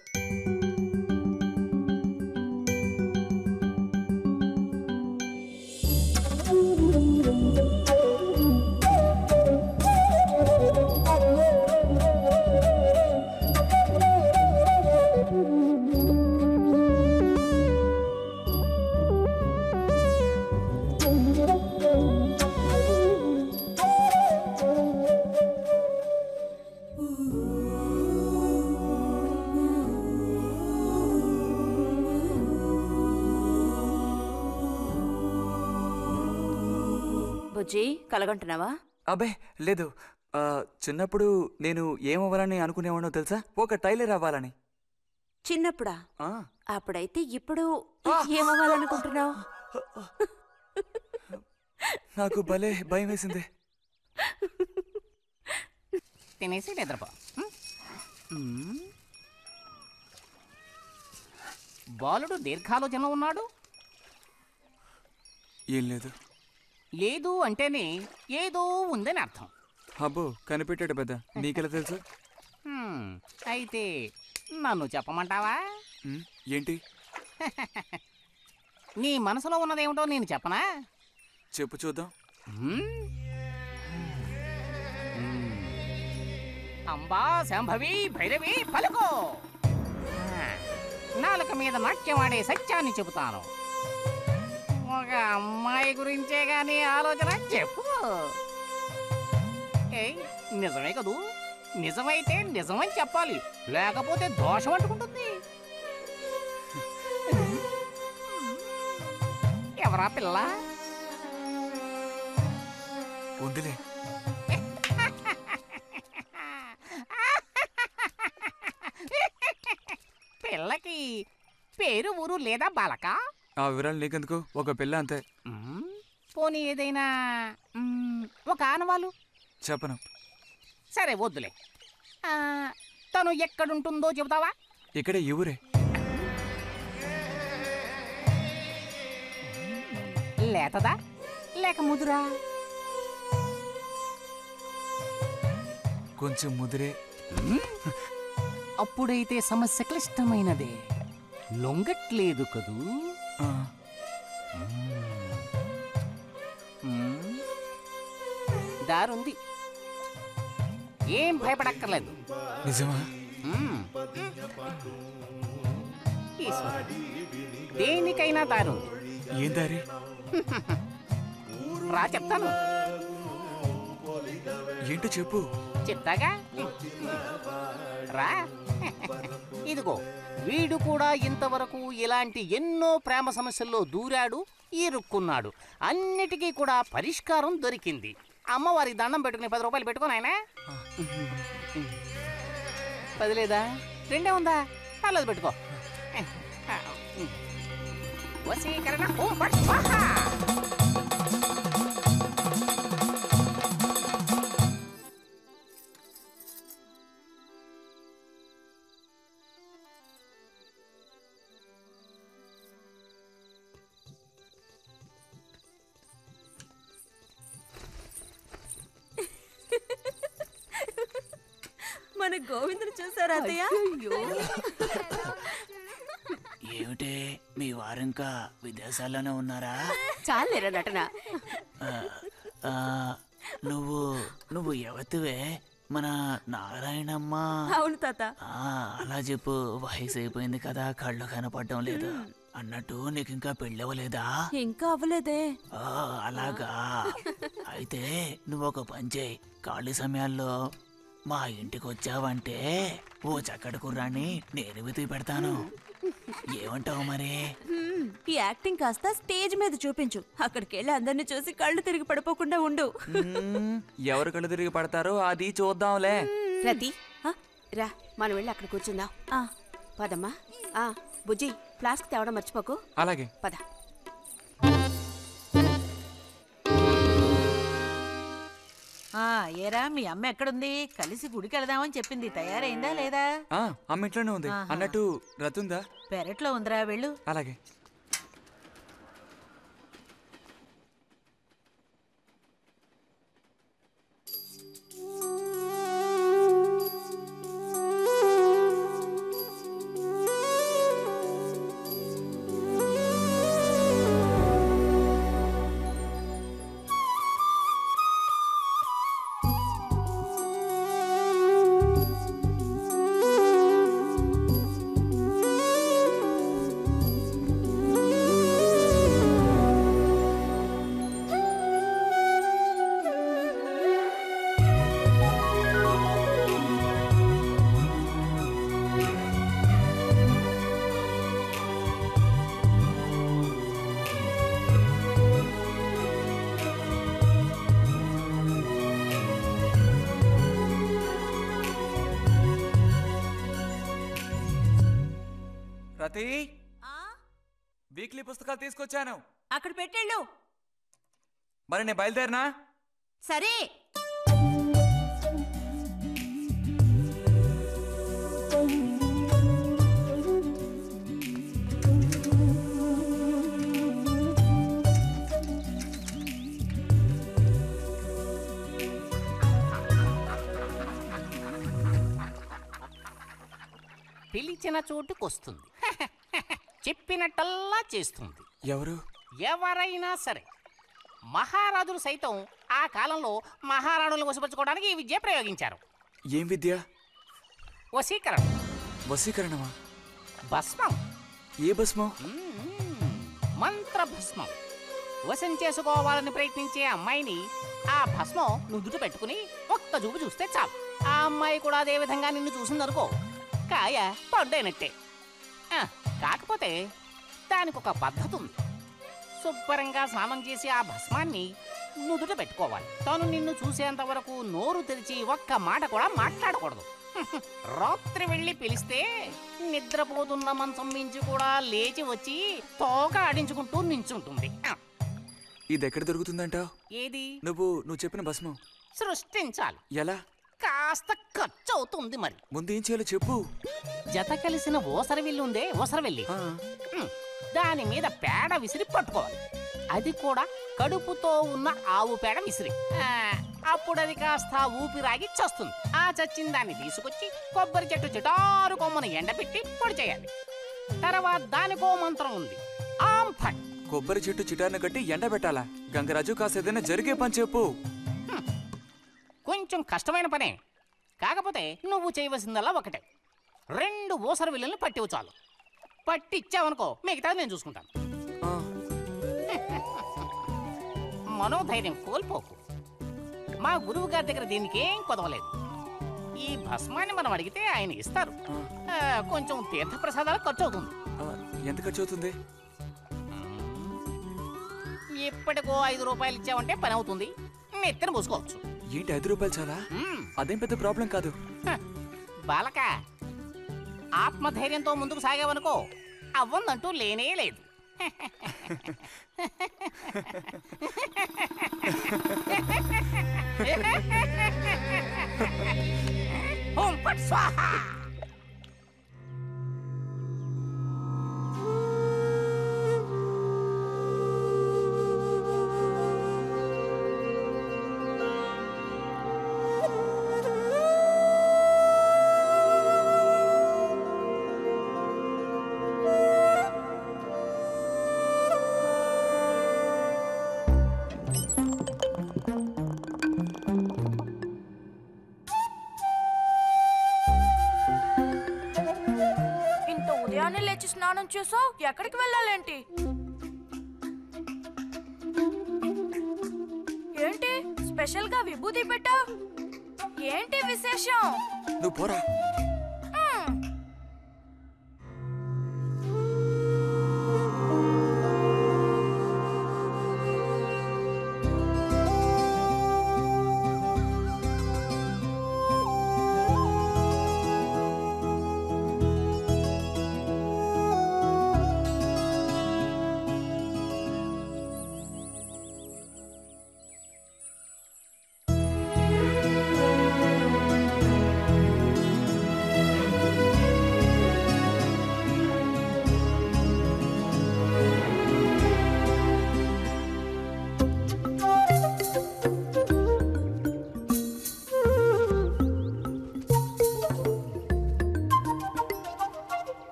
బుజ్జి కలగంటున్నావా? అబ్బే లేదు. చిన్నప్పుడు నేను ఏమవ్వాలని అనుకునేవాడో తెలుసా? ఒక టైలర్ అవ్వాలని. చిన్నప్పుడా? అప్పుడైతే ఇప్పుడు ఏమవ్వాలనుకుంటున్నావు? నాకు భలే భయం వేసింది. తినేసి నిద్రపో. బాలుడు దీర్ఘాలోచనలో ఉన్నాడు. ఏం లేదు. లేదు అంటేనే ఏదో ఉందని అర్థం. అబ్బో కనిపెట్టాడు పెద్ద. నీకెలా తెలుసు? అయితే నన్ను చెప్పమంటావా? ఏంటి? నీ మనసులో ఉన్నదేమిటో నేను చెప్పనా? చెప్పు చూద్దాం. అంబా శాంభవి భైరవి పలుకో. నాలుక మీద నాట్యమాడే సత్యాన్ని చెబుతాను. ఒక అమ్మాయి గురించే గానీ ఆలోచన చెప్పు. నిజమే కదూ? నిజమైతే నిజమని చెప్పాలి, లేకపోతే దోషం అంటుకుంటుంది. ఎవరా పిల్ల? ఉందిలే. పిల్లకి పేరు ఊరు లేదా బాలక? ఆ వివరాలు నీకెందుకు? ఒక పిల్ల అంతే. పోనీ ఏదైనా ఒక ఆనవాలు? చెప్పను. సరే వద్దులే. తను ఎక్కడుంటుందో చెబుతావా? ఇక్కడే ఈ ఊరే. లేతదా లేక ముదురా? కొంచెం ముదిరే. అప్పుడైతే సమస్య క్లిష్టమైనదే. లొంగట్లేదు కదూ? దారుంది, ఏం భయపడక్కర్లేదు. నిజమా? దేనికైనా దారుంది. ఏం దారి? రా చెప్తాను. ఏంటో చెప్పు. చెప్తాగా రా. ఇదిగో వీడు కూడా ఇంతవరకు ఇలాంటి ఎన్నో ప్రేమ సమస్యల్లో దూరాడు, ఇరుక్కున్నాడు. అన్నిటికీ కూడా పరిష్కారం దొరికింది. అమ్మవారి దండం పెట్టుకుని 10 రూపాయలు పెట్టుకుని ఆయన 10 లేదా 2 ఉందా? పర్లేదు పెట్టుకో. వశీకరణ ఓం ఫట్ స్వాహా. మన గోవిందుని చూసారా అత్తయ్య? ఏమిటే మీ వారింకా విదేశాల్లోనే ఉన్నారా? చాలేరా నటన. నువ్వు ఎవతివే? మన నారాయణమ్మ? అవును తాత. అలా చెప్పు. వయసు అయిపోయింది కదా, కళ్ళు కనపడడం లేదు. అన్నట్టు నీకు ఇంకా పెళ్ళవలేదా? ఇంకా అవ్వలేదే. అలాగా. అయితే నువ్వు ఒక పని చేయి. ఖాళీ సమయాల్లో మా ఇంటికి వచ్చావంటే ఓ చక్కటి కుర్రాన్ని నేను వెతికి పెడతాను. ఏమంటావు మరి? ఈ యాక్టింగ్ కాస్త స్టేజ్ మీద చూపించు. అక్కడికి వెళ్ళి అందరిని చూసి కళ్ళు తిరిగి పడిపోకుండా ఉండు. ఎవరు కళ్ళు తిరిగి పడతారో అది చూద్దాంలే. రతి రా, మనం వెళ్ళి అక్కడ కూర్చుందాం. పదమ్మా. బుజ్జి ప్లాస్టిక్ తేవడం మర్చిపోకు. అలాగే. పద. ఏరా మీ అమ్మ ఎక్కడుంది? కలిసి గుడికి వెళదామని చెప్పింది. తయారైందా లేదా? అమ్మ ఇంట్లోనే ఉంది. అన్నట్టు రతుందా? పెరట్లో ఉందిరా, వెళ్ళు. అలాగే. రతి, వీక్లీ పుస్తకాలు తీసుకొచ్చాను. అక్కడ పెట్టేళ్ళు. మరి నేను బయలుదేరినా? సరే. పిలిచిన చోటుకొస్తుంది. చెప్పినట్టల్లా చేస్తుంది. ఎవరు? ఎవరైనా సరే. మహారాజులు సైతం ఆ కాలంలో మహారాణులను వశపరచుకోవడానికి ఈ విద్య ప్రయోగించారు. ఏం విద్య? వశీకరణం. వశీకరణమా? భస్మం. ఏ భస్మం? మంత్ర భస్మం. వశం చేసుకోవాలని ప్రయత్నించే అమ్మాయిని ఆ భస్మం నుదుట పెట్టుకుని ఒక్క చూపు చూస్తే చాలు. ఆ అమ్మాయి కూడా అదే విధంగా నిన్ను చూసిందనుకో, కాయ పడ్డైనట్టే. కాకపోతే దానికి ఒక పద్ధతి ఉంది. శుభ్రంగా స్నానం చేసి ఆ భస్మాన్ని నుదుట పెట్టుకోవాలి. తను నిన్ను చూసేంత వరకు నోరు తెరిచి ఒక్క మాట కూడా మాట్లాడకూడదు. రాత్రి వెళ్ళి పిలిస్తే నిద్రపోతున్న మంచం మించి కూడా లేచి వచ్చి తోక ఆడించుకుంటూ నించుంటుంది. ఇది ఎక్కడ దొరుకుతుందంటావు? ఏది? నువ్వు చెప్పిన భస్మం సృష్టించాలి. ఎలా? కాస్త ఖర్చు అవుతుంది. మరి ముందు ఏం చేయాలో చెప్పు. జత కలిసిన ఓసరవిల్లు ఉందే, ఓసరవెల్లి, దాని మీద పేడ విసిరి పట్టుకోవాలి. అది కూడా కడుపుతో ఉన్న ఆవు పేడ విసిరి. అప్పుడు అది కాస్త ఊపిరాగి చస్తుంది. ఆ చచ్చిన దాన్ని తీసుకొచ్చి కొబ్బరి చెట్టు చిటారు కొమ్మను ఎండబెట్టి పొడి చేయాలి. తర్వాత దానికో మంత్రం ఉంది. ఆం ఫట్. కొబ్బరి చెట్టు చిటాన్ని కట్టి ఎండబెట్టాలా? గంగరాజు కాసేదైనా జరిగే పని చెప్పు. కొంచెం కష్టమైన పనే. కాకపోతే నువ్వు చేయవలసిందల్లా ఒకటే. 2 ఊసర విల్లుల్ని పట్టివు చాలు. పట్టిచ్చావనుకో, మిగతాది నేను చూసుకుంటాను. మనోధైర్యం కోల్పోకు. మా గురువు గారి దగ్గర దీనికేం కొదవలేదు. ఈ భస్మాన్ని మనం అడిగితే ఆయన ఇస్తారు. కొంచెం తీర్థప్రసాదాలు ఖర్చు అవుతుంది. ఎంత ఖర్చు అవుతుంది? ఇప్పటికో 5 రూపాయలు ఇచ్చావంటే పని అవుతుంది. నెత్తిన మూసుకోవచ్చు. ఏంటి 5 రూపాయలు చాలా? అదేం పెద్ద ప్రాబ్లం కాదు. బాలక, ఆత్మధైర్యంతో ముందుకు సాగావనుకో, అవ్వందంటూ లేనే లేదు. ఓం ఫట్ స్వాహా. ఉదయాన్నే లేచి స్నానం చేసావు, ఎక్కడికి వెళ్ళాలేంటి? ఏంటి స్పెషల్ గా విభూతి పెట్టా? ఏంటి విశేషం? నువ్వు పోరా.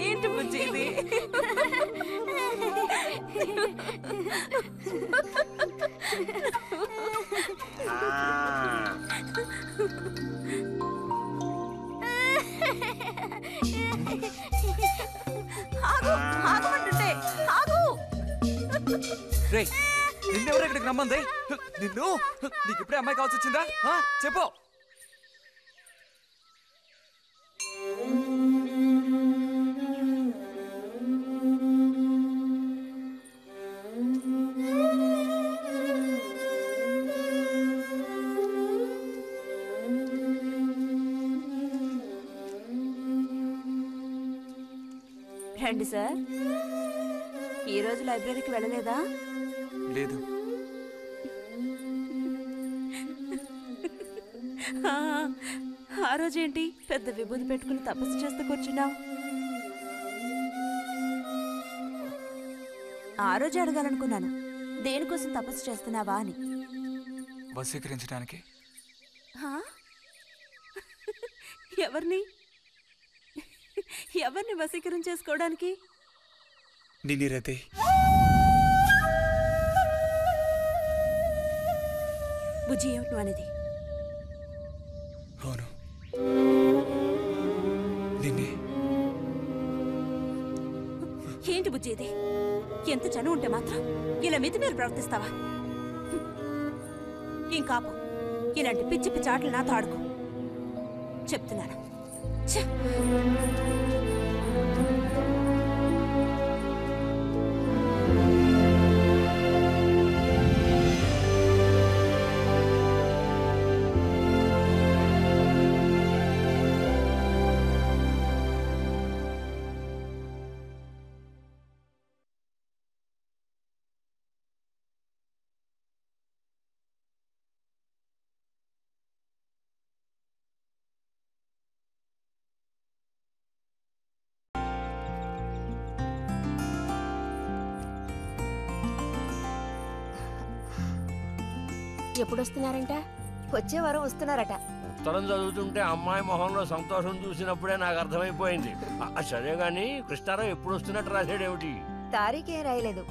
ఏంటి బుజ్జి ఇది? ఆగు, ఆగమంటుంటే ఆగు. రే నిన్నెవరు ఇక్కడికి రమ్మంది? నిన్ను నీకు ఇప్పుడే అమ్మాయి కావాల్సి వచ్చిందా? చెప్పు. రండి సార్. ఈరోజు లైబ్రరీకి వెళ్ళలేదా? లేదు. ఆ రోజేంటి పెద్ద విభూతి పెట్టుకుని తపస్సు చేస్తూ కూర్చున్నావు? ఆ రోజు అడగాలనుకున్నాను, దేనికోసం తపస్సు చేస్తున్నావా అని. వశీకరించడానికి. ఎవరిని ఎవరిని వశీకరణ చేసుకోవడానికి? నిన్నిరతే. బుజ్జి ఏమిటి అనేది? అవును, నిన్నే. ఏంటి బుజ్జి ఇది? ఎంత చనువు ఉంటే మాత్రం ఇలా మితి మీరు ప్రవర్తిస్తావా? ఇంకాపు ఇలాంటి పిచ్చి పిచ్చి ఆటలు నాతో ఆడుకో చెప్తున్నాను. ఎప్పుడు వస్తున్నారంట? వచ్చే వారం వస్తున్నారట. ఉత్తరం చదువుతుంటే అమ్మాయి మొహంలో సంతోషం చూసినప్పుడే నాకు అర్థమైపోయింది. సరే గాని కృష్ణారావు ఎప్పుడు వస్తున్నట్టు రాశాడేమిటి? తారీఖే రాయలేదు.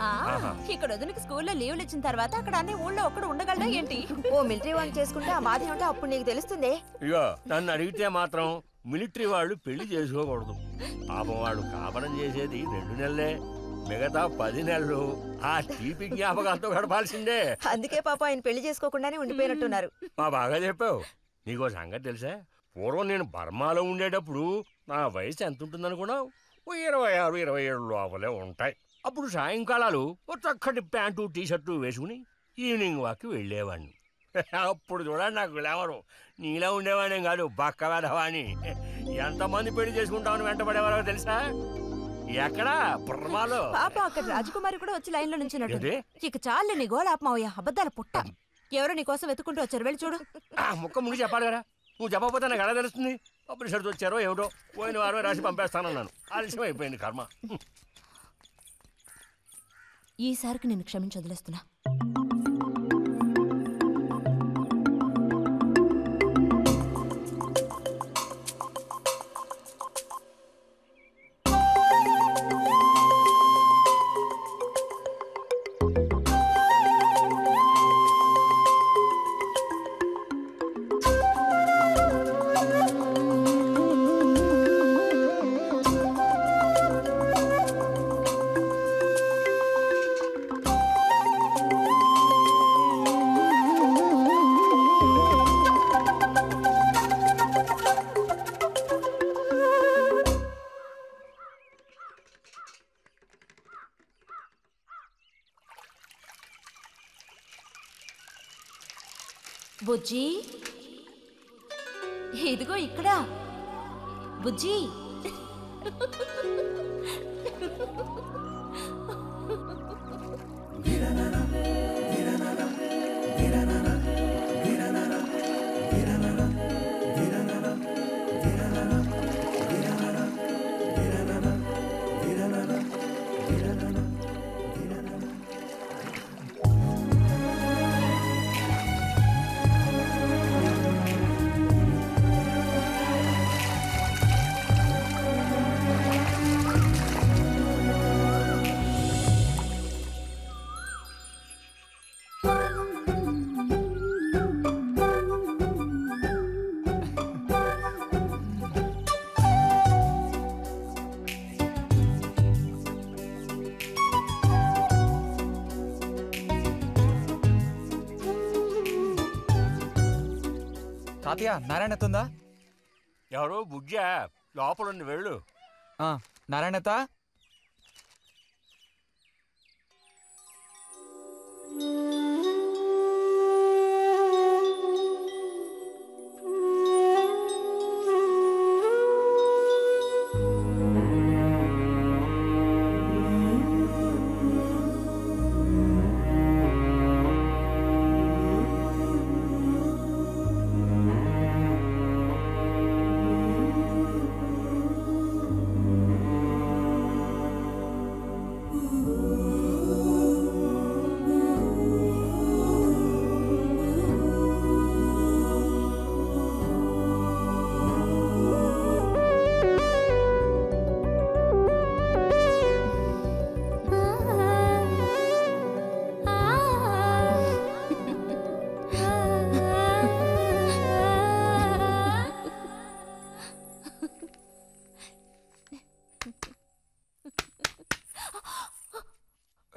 ఇక్కడ వదినకి స్కూల్లో లీవ్లు ఇచ్చిన తర్వాత అక్కడ అన్ని ఊళ్ళో ఒక్కడు ఉండగలడా ఏంటి? ఓ మిలిటరీ వాడిని చేసుకుంటే ఆ బాధ ఏమిటో అప్పుడు నీకు తెలుస్తుంది. ఇగో నన్ను అడిగితే మాత్రం మిలిటరీ వాళ్ళు పెళ్లి చేసుకోకూడదు. పాపం వాడు కాపరం చేసేది 2 నెలలే, మిగతా 10 నెలలు ఆ తీపి జ్ఞాపకాలతో గడపాల్సిందే. అందుకే పాప ఆయన పెళ్లి చేసుకోకుండానే ఉండిపోయినట్టున్నారు. మా బాగా చెప్పావు. నీకో సంగతి తెలుసా? పూర్వం నేను బర్మాలో ఉండేటప్పుడు నా వయసు ఎంత ఉంటుందనుకున్నావు? 26, 27 లోపలే ఉంటాయి. అప్పుడు సాయంకాలాలు ఓ చక్కటి ప్యాంటు టీషర్టు వేసుకుని ఈవినింగ్ వాక్కి వెళ్ళేవాడిని. అప్పుడు చూడండి నాకు గ్లామరు. నీలా ఉండేవాడిని కాదు, బక్క వెధవాణి. ఎంతమంది పెళ్లి చేసుకుంటామని వెంటబడేవారో తెలుసా? ఎక్కడా బర్మాలో. పాప అక్కడ రాజకుమారి కూడా వచ్చి లైన్లో నుంచినట్టు. ఏంటి? ఇక చాలు నీ గోళ ఆపమావయ్యా, అబద్ధాల పుట్ట. ఎవరో నీ కోసం వెతుకుంటూ వచ్చారు, వెళ్ళి చూడు. ముక్క ముందు చెప్పాలి కదా, నువ్వు చెప్పకపోతే నాకు ఎలా తెలుస్తుంది? అప్పుడు సరితో వచ్చారో ఏమిటో, పోయిన వారమే రాసి పంపేస్తానన్నాను. ఆలస్యం అయిపోయింది కర్మ. ఈసారికి నేను క్షమించి వదిలేస్తున్నా. బుజ్జి, ఇదిగో ఇక్కడ. బుజ్జి, తాతయ్య నారాయణతుందా? ఎవరు బుజ్జా? లోపల వెళ్ళు. నారాయణత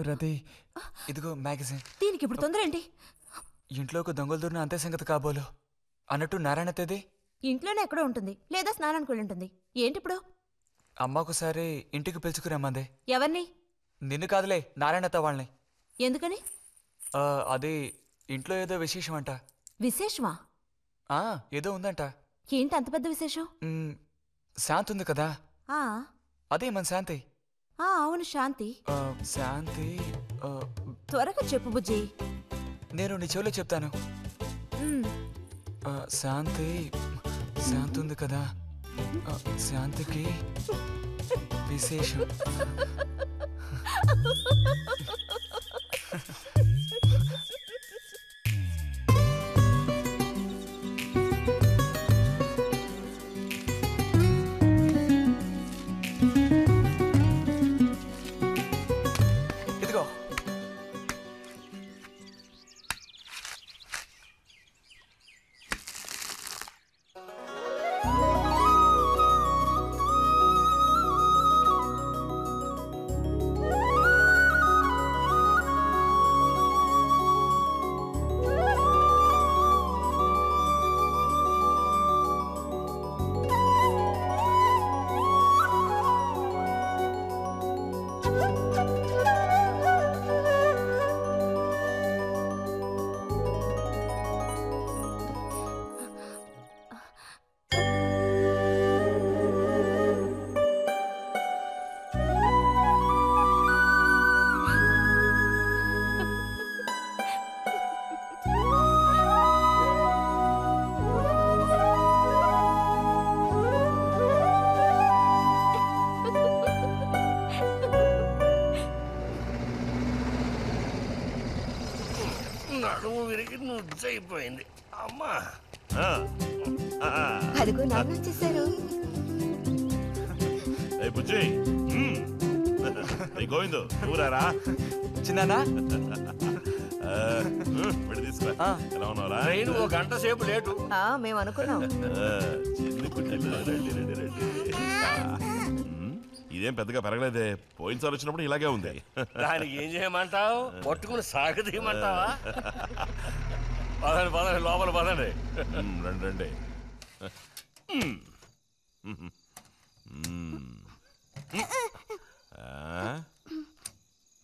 రతి, ఇదిగో మ్యాగజైన్. దీనికి ఇప్పుడు తొందర ఏంటి? ఇంట్లో ఒక దొంగలు దూరిన అంతే సంగతి కాబోలు. అన్నట్టు నారాయణతేది? ఇంట్లోనే ఎక్కడో ఉంటుంది, లేదా స్నానానికి వెళ్ళి ఉంటుంది. ఏంటి ఇప్పుడు? అమ్మకుసారి ఇంటికి పిలుచుకురమ్మంది. ఎవరిని? నిన్ను కాదులే, నారాయణత వాళ్ళని. ఎందుకని? అది ఇంట్లో ఏదో విశేషం అంట. విశేషమా? ఏదో ఉందంట. ఏంటి అంత పెద్ద విశేషం? శాంతి ఉంది కదా, ఆ అదే మన శాంతి. అవును, శాంతి. శాంతి త్వరగా చెప్పు బుజ్జి. నేను నీ చెవిలో చెప్తాను. శాంతి శాంతి ఉంది కదా, శాంతికి విశేషం. ఇదిగో, నడుము విరిగి నుజ్జైపోయింది అమ్మా. అదిగో నాన్న వచ్చేసారు. గోవిందు ఊరారా చిన్నానా? తీసుకురా. ఎలా ఉన్నారా? ట్రైన్ ఓ గంట సేపు లేటు. మేము అనుకున్నాం. ఇదేం పెద్దగా పెరగలేదే, పోయినసారి వచ్చినప్పుడు ఇలాగే ఉంది. దానికి ఏం చేయమంటావు? పట్టుకుని సాగదీయమంటావా? పదండి పదండి, లోపల పదండి. రండి రండి.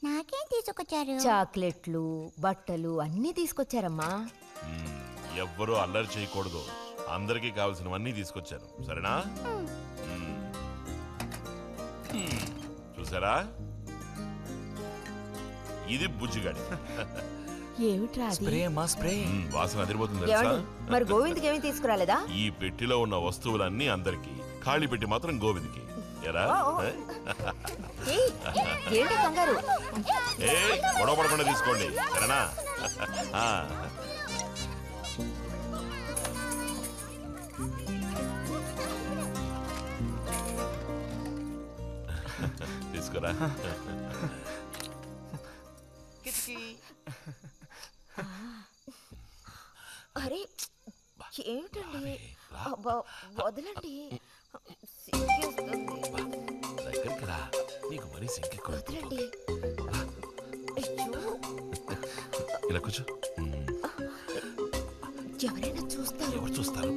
నాకేం తీసుకొచ్చారు? చాక్లెట్లు, బట్టలు అన్నీ తీసుకొచ్చారమ్మా. ఎవ్వరూ అల్లరి చేయకూడదు, అందరికీ కావాల్సినవన్నీ తీసుకొచ్చాను, సరేనా? చూసారా, ఇది బుజ్జిగాడి. ఏమిట్రా స్ప్రే అమ్మా, స్ప్రే. వాసన అదిరిపోతుంది తెలుసా? మరి గోవింద్కి ఏమీ తీసుకురాలేదా? ఈ పెట్టిలో ఉన్న వస్తువులన్నీ అందరికి, ఖాళీ పెట్టి మాత్రం గోవింద్కి. ఎరా ఏంటి కంగారు? గొడవ పడకుండా తీసుకోండి, సరేనా? తీసుకురా. అరే ఏమిటండి, వదలండి. దగ్గరికి రా, నీకు మరీ సింకెక్కువ. ఇలా కూర్చో. ఎవరైనా చూస్తారు. ఎవరు చూస్తారు?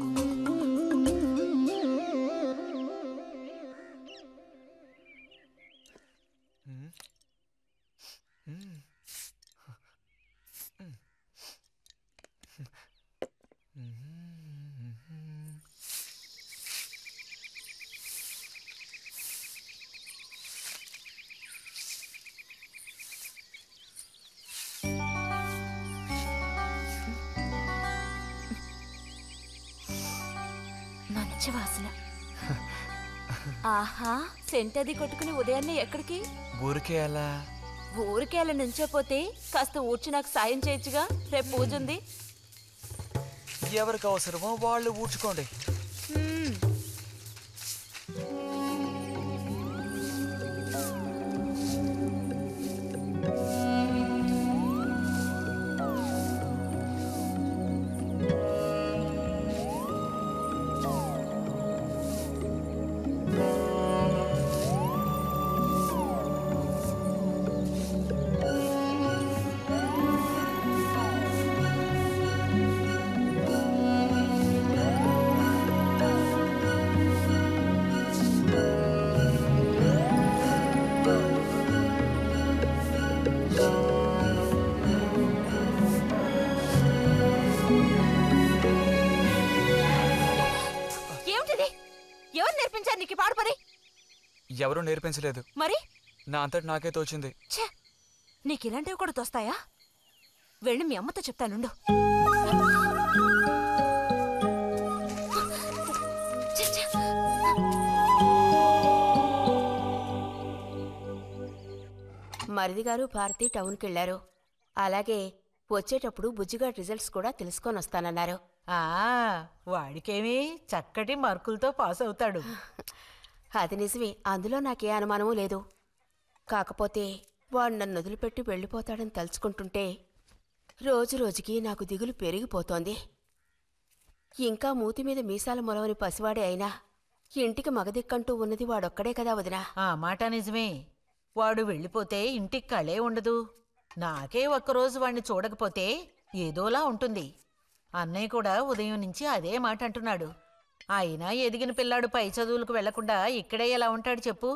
మంచి వాసన. ఆహా, సెంట్ అది కొట్టుకుని ఉదయాన్నే ఎక్కడికి? ఊరికే అలా. ఊరికే అలా నుంచోపోతే కాస్త ఊడ్చి నాకు సాయం చేయొచ్చుగా, రేపు పూజ ఉంది. ఎవరికి అవసరమో వాళ్ళు ఊడ్చుకోండి. ఎవరూ నేర్పించలేదు. మరి నా అంతటి నాకే తోచింది. నీకు ఇలాంటివి కూడా తోస్తాయా? వెళ్ళి మీ అమ్మతో చెప్తానుండు. మరిది గారు భారతి టౌన్కి వెళ్లారు. అలాగే వచ్చేటప్పుడు బుజ్జిగాడి రిజల్ట్స్ కూడా తెలుసుకొని వస్తానన్నారు. వాడికేమి చక్కటి మార్కులతో పాస్ అవుతాడు. అది నిజమే, అందులో నాకే అనుమానమూ లేదు. కాకపోతే వాడు నన్ను వదిలిపెట్టి వెళ్ళిపోతాడని తలుచుకుంటుంటే రోజు రోజుకి నాకు దిగులు పెరిగిపోతోంది. ఇంకా మూతి మీద మీసాల మొలవని పసివాడే అయినా ఇంటికి మగదిక్కంటూ ఉన్నది వాడొక్కడే కదా వదినా. ఆ మాట నిజమే. వాడు వెళ్ళిపోతే ఇంటికి కళే ఉండదు. నాకే ఒక్కరోజు వాణ్ణి చూడకపోతే ఏదోలా ఉంటుంది. అన్నయ్య కూడా ఉదయం నుంచి అదే మాట అంటున్నాడు. అయినా ఎదిగిన పిల్లాడు పై చదువులకు వెళ్లకుండా ఇక్కడే ఎలా ఉంటాడు చెప్పు?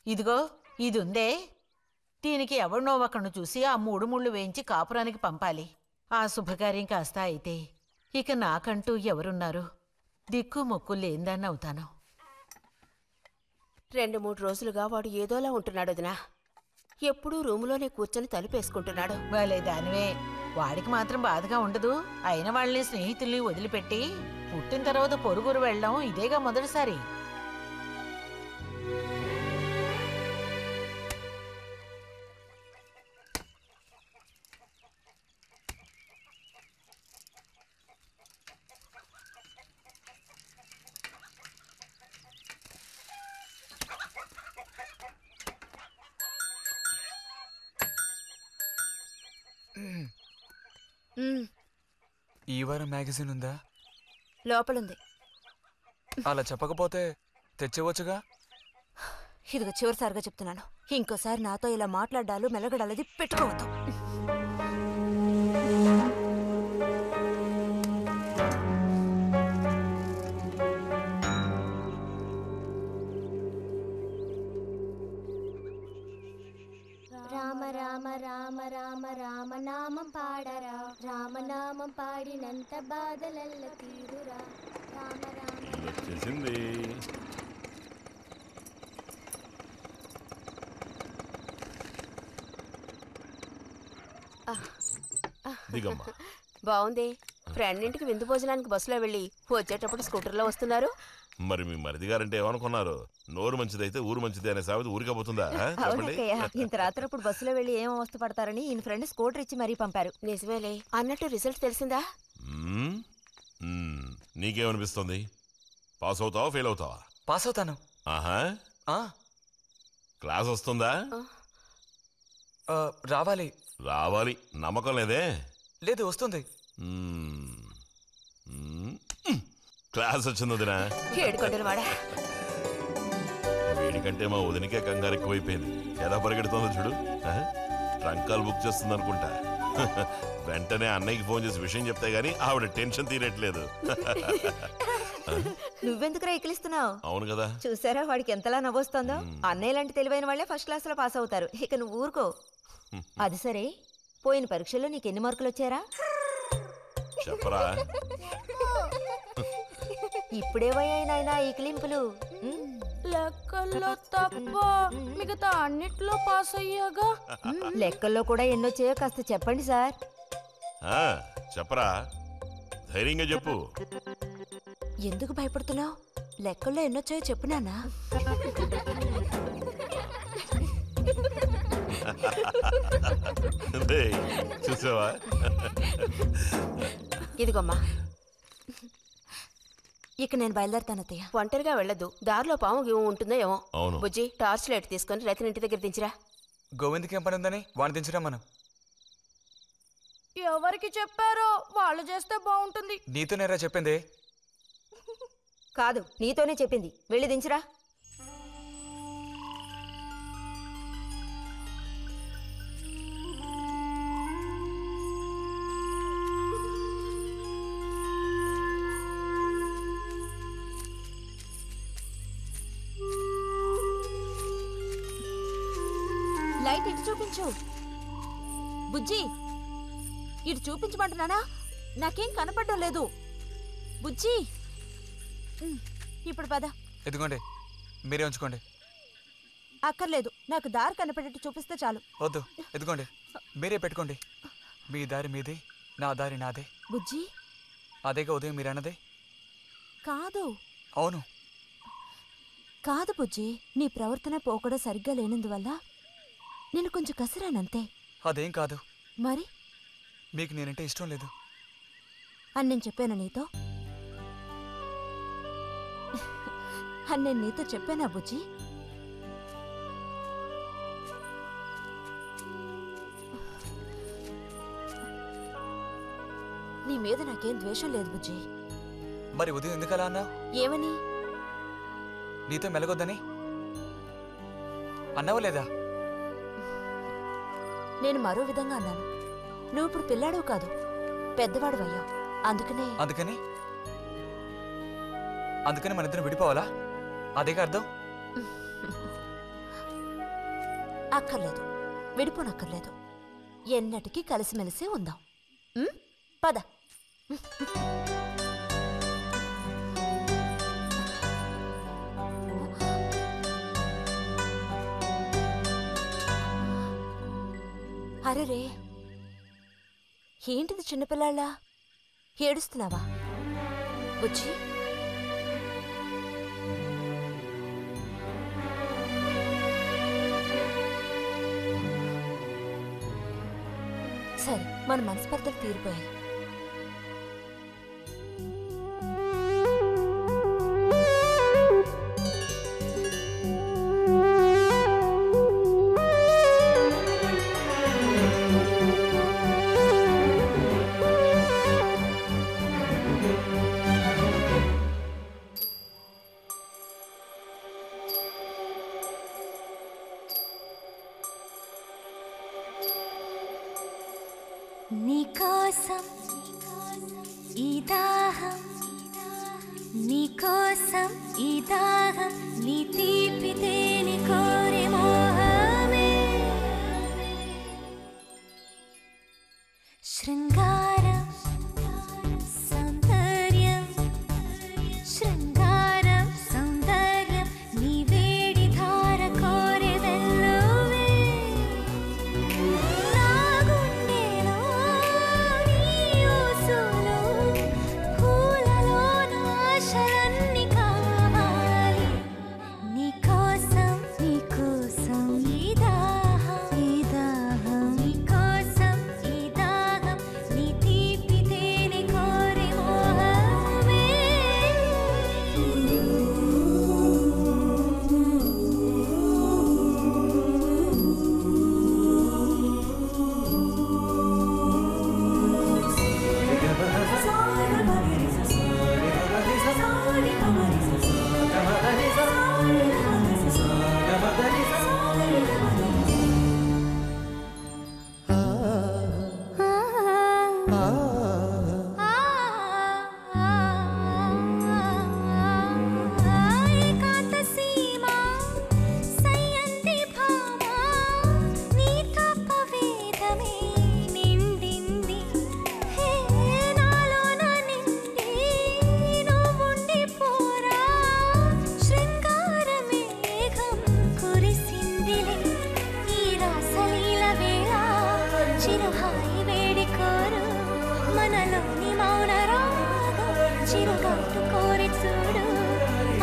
ఇదిగో ఇది ఉందే, దీనికి ఎవరినో ఒకను చూసి ఆ 3 ముళ్ళు వేయించి కాపురానికి పంపాలి. ఆ శుభకార్యం కాస్త అయితే ఇక నాకంటూ ఎవరున్నారు? దిక్కు మొక్కు లేందాన్ని అవుతాను. 2-3 రోజులుగా వాడు ఏదోలా ఉంటున్నాడు వదినా. ఎప్పుడూ రూములోనే కూర్చొని తలుపేసుకుంటున్నాడు. వాళ్ళే దానివే, వాడికి మాత్రం బాధగా ఉండదు. అయిన వాళ్ళని స్నేహితుల్ని వదిలిపెట్టి పుట్టిన తర్వాత పొరుగురు వెళ్ళడం ఇదేగా మొదటిసారి. ఈ వారం మ్యాగజైన్ ఉందా? లోపలుంది. అలా చెప్పకపోతే తెచ్చేవచ్చుగా. ఇదిగో చివరిసారిగా చెప్తున్నాను, ఇంకోసారి నాతో ఇలా మాట్లాడాలు మెలగడాలది పెట్టుకోవద్దు. రామ రామ రామ రామ రామ నామం పాడరా, రామనామం పాడినంత బాధలల్ల తీరురా. రామ రామ వచ్చేసింది. దిగమ్మా. బాగుంది. ఫ్రెండ్ ఇంటికి విందు భోజనానికి బస్సులో వెళ్ళి వచ్చేటప్పుడు స్కూటర్లో వస్తున్నారు. మరి మీ మరిది గారంటే ఏమనుకున్నారు? నోరు మంచిదైతే ఊరు మంచిది అనే సామెత ఊరికపోతుందా? చెప్పండి. ఇంత రాత్రప్పుడు బస్సులో వెళ్ళి ఏం అవస్థ పడతారని ఈయన ఫ్రెండ్ స్కూటర్ ఇచ్చి మరీ పంపారు. నిజమేలే. అన్నట్టు రిజల్ట్ తెలిసిందా? నీకేమనిపిస్తుంది? పాస్ అవుతావా ఫెయిల్ అవుతావా? పాస్ అవుతాను. ఆహా, క్లాస్ వస్తుందా? రావాలి. రావాలి నమ్మకం లేదే? లేదు, వస్తుంది. క్లాస్ వచ్చింది వదినా. వీడికంటే మా వదినకే కంగారు ఎక్కువైపోయింది. ఎలా పరిగెడుతుందో చూడు. ట్రంకాలు బుక్ చేస్తుంది అనుకుంటా. వెంటనే అన్నయ్యకి ఫోన్ చేసి విషయం చెప్తే గానీ ఆవిడ టెన్షన్ తీరట్లేదు. నువ్వెందుకురా ఎక్కిలిస్తున్నావు? అవును కదా, చూసారా వాడికి ఎంతలా నవ్వొస్తుందో. అన్నయ్య లాంటి తెలివైన వాళ్ళే ఫస్ట్ క్లాస్ లో పాస్ అవుతారు. ఇక నువ్వు ఊరుకో. అది సరే, పోయిన పరీక్షల్లో నీకు ఎన్ని మార్కులు వచ్చారా? చెప్పరా. ఇప్పుడేవయ్యాయి నాయనా ఈ క్లింపులు? లెక్కల్లో తప్ప మిగతా అన్నిట్లో పాస్ అయ్యాగా. లెక్కల్లో కూడా ఎన్నొచ్చాయో కాస్త చెప్పండి సార్. చెప్పరా, ధైర్యంగా చెప్పు. ఎందుకు భయపడుతున్నావు? లెక్కల్లో ఎన్నొచ్చాయో చెప్పు నాన్న. చూసావా? ఇదిగోమ్మా. ఇక నేను బయలుదేరుతాను అత్తయ్య. ఒంటరిగా వెళ్ళదు, దారిలో పాము గీము ఉంటుందో ఏమో. అవును. బుజ్జి, టార్చ్ లైట్ తీసుకొని రతిని ఇంటి దగ్గర దించిరా. గోవింద్కి ఏం పని ఉందని వాడిని దించరా మనం? ఎవరికి చెప్పారో వాళ్ళు చేస్తే బాగుంటుంది. నీతోనేరా చెప్పింది? కాదు, నీతోనే చెప్పింది. వెళ్ళి దించురా. లైట్ ఇటు చూపించు. బుజ్జి, ఇటు చూపించమంటున్నానా? నాకేం కనపడడం లేదు. బుజ్జి, ఇప్పుడు పద. ఎదుగోండి, మీరే ఉంచుకోండి. అక్కర్లేదు, నాకు దారి కనపడేట్టు చూపిస్తే చాలు. వద్దు, ఎదుగోండి, మీరే పెట్టుకోండి. మీ దారి మీదే, నా దారి నాదే. బుజ్జి, అదేగా ఉదయం మీరు అన్నదే. కాదు. అవును. కాదు బుజ్జి, నీ ప్రవర్తన పోకడా సరిగ్గా లేనందువల్ల నేను కొంచెం కసిరానంతే. అదేం కాదు. మరి మీకు నేనంటే ఇష్టం లేదు అని నేను చెప్పాను నీతో? అని నేను నీతో చెప్పానా బుజ్జి? నీ మీద నాకేం ద్వేషం లేదు బుజ్జి. మరి ఉదయం ఎందుకలా అన్నావు? ఏమని? నీతో మెలగొద్దని అన్నావు లేదా? నేను మరో విధంగా అన్నాను. నువ్వు ఇప్పుడు పిల్లాడు కాదు, పెద్దవాడు అయ్యావు. అందుకనే అందుకని మన ఇద్దరం విడిపోవాలా? అదేగా అర్థం? అక్కర్లేదు, విడిపోనక్కర్లేదు. ఎన్నటికీ కలిసిమెలిసి ఉందాం. పద. అరే, ఏంటిది చిన్నపిల్లాళ్ళ ఏడుస్తున్నావా బుజ్జి? సరే, మన మనస్పర్ధలు తీరిపోయాయి. నీకోసం ఈ దాహం, నీకోసం ఈ దాహం, నీ తీపి తేని కోరి మోహమే. శృంగారం సౌందర్యం, శృంగారం సౌందర్యం, నీ వేడి ధార కోరి వెల్లువే. నా గుండెలో నీ ఊసులో, పూలలో నా ఆశలన్నీ కావాలి. నీకోసం నీకోసం ఈ దాహం, ఈ దాహం, నీకోసం ఈ దాహం, నీ ఏకాంత సీమ సయ్యంతి భామ నీ తపవేదమే నిండింది హే నాలోన నిండి నువ్వుండి పోరా శృంగార మేఘం కురిసిందిలే ఈ రాసలీల వేళ చిరుహాయి వేడి కోరు మనలోని మౌన రాగం చిరుగాటు కోరి చూడు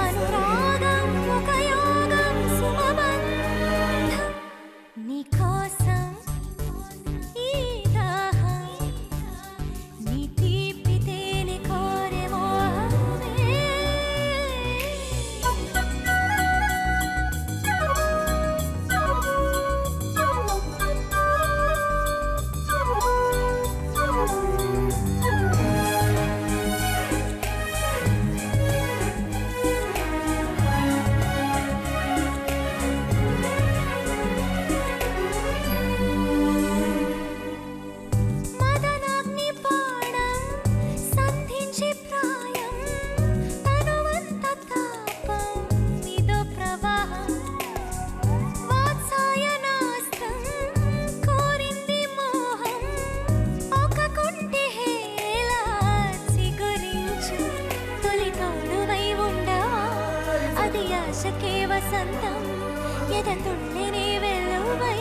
అనురాగం ఒక యోగం సుమబంధం నీకోసం ఈ దాహం నీ తీపి తేనె కోరే మోహమే మదనాగ్ని బాణం సంధించి ప్రాయం తనువంత తాపం ఇదో ప్రవాహం వాత్సాయనాస్తం కోరింది మోహం ఒక కుంటి హేళ చిగురించు తొలి తోడువై ఉండవా అది ఆశకే వసంతం ఎదతుళ్ళని వెలువై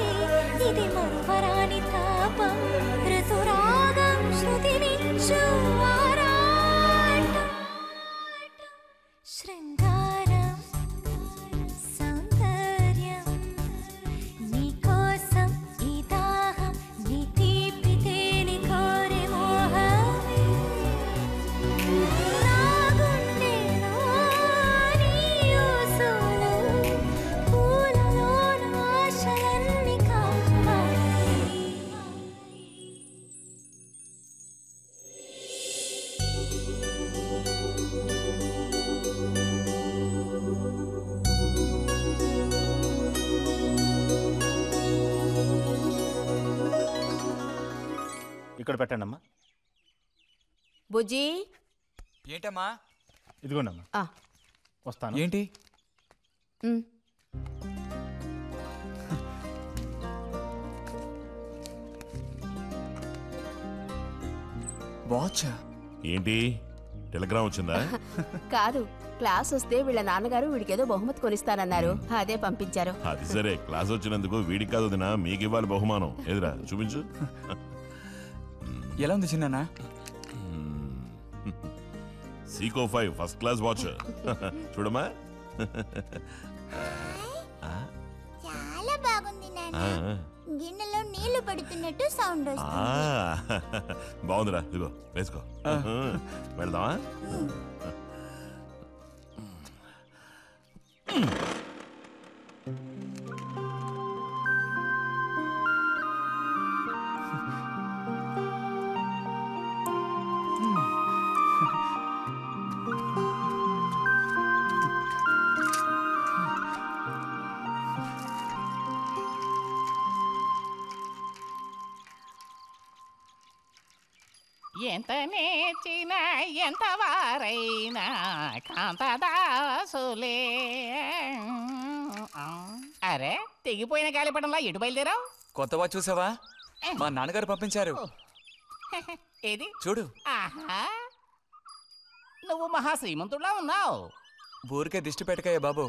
ఇది మరువరాని తాపం ఋతురాగం శృతినిచ్చు ఆరాటం శృంగారం సౌందర్యం నీకోసం ఈ దాహం నీ తీపి తేనె కోరే మోహమే నా గుండెలో నీ ఊసులు పూలలోన ఆశలన్నీ కావాలి ఇక్కడ పెట్టండి అమ్మా. బుజ్జి ఏంటమ్మా? ఇదిగోండమ్మా. ఆ. వస్తాను. ఏంటి? వాచ్ ఏంటి టెలిగ్రామ్ వచ్చిందా? కాదు, క్లాస్ వస్తే వీళ్ళ నాన్నగారు వీడికేదో బహుమతి కొనిస్తానన్నారు, అదే పంపించారు. అది సరే, క్లాస్ వచ్చినందుకు వీడికి కాదు వదినా, మీకు ఇవ్వాలి బహుమానం. ఎదురా చూపించు. ఎలా ఉంది చిన్న? Seeko 5 first class watch. చూడమ్మా. చాలా బాగుంది నాన్న. గిన్నెలో నీళ్లు పడుతున్నట్టు సౌండ్ వస్తుంది. బాగుందిరా, ఇదిగో వేసుకో. వెళ్దామా? ఎంత నేర్చినా ఎంత వారైనా కాంతదాసులే. అరే, తెగిపోయిన గాలిపటంలా ఎటు బయలుదేరావు? కొత్త వాచ్ చూసావా? మా నాన్నగారు పంపించారు. ఏది చూడు. ఆహా, నువ్వు మహా శ్రీమంతుడులా ఉన్నావు. ఊరికే దిష్టి పెట్టకాయ బాబు.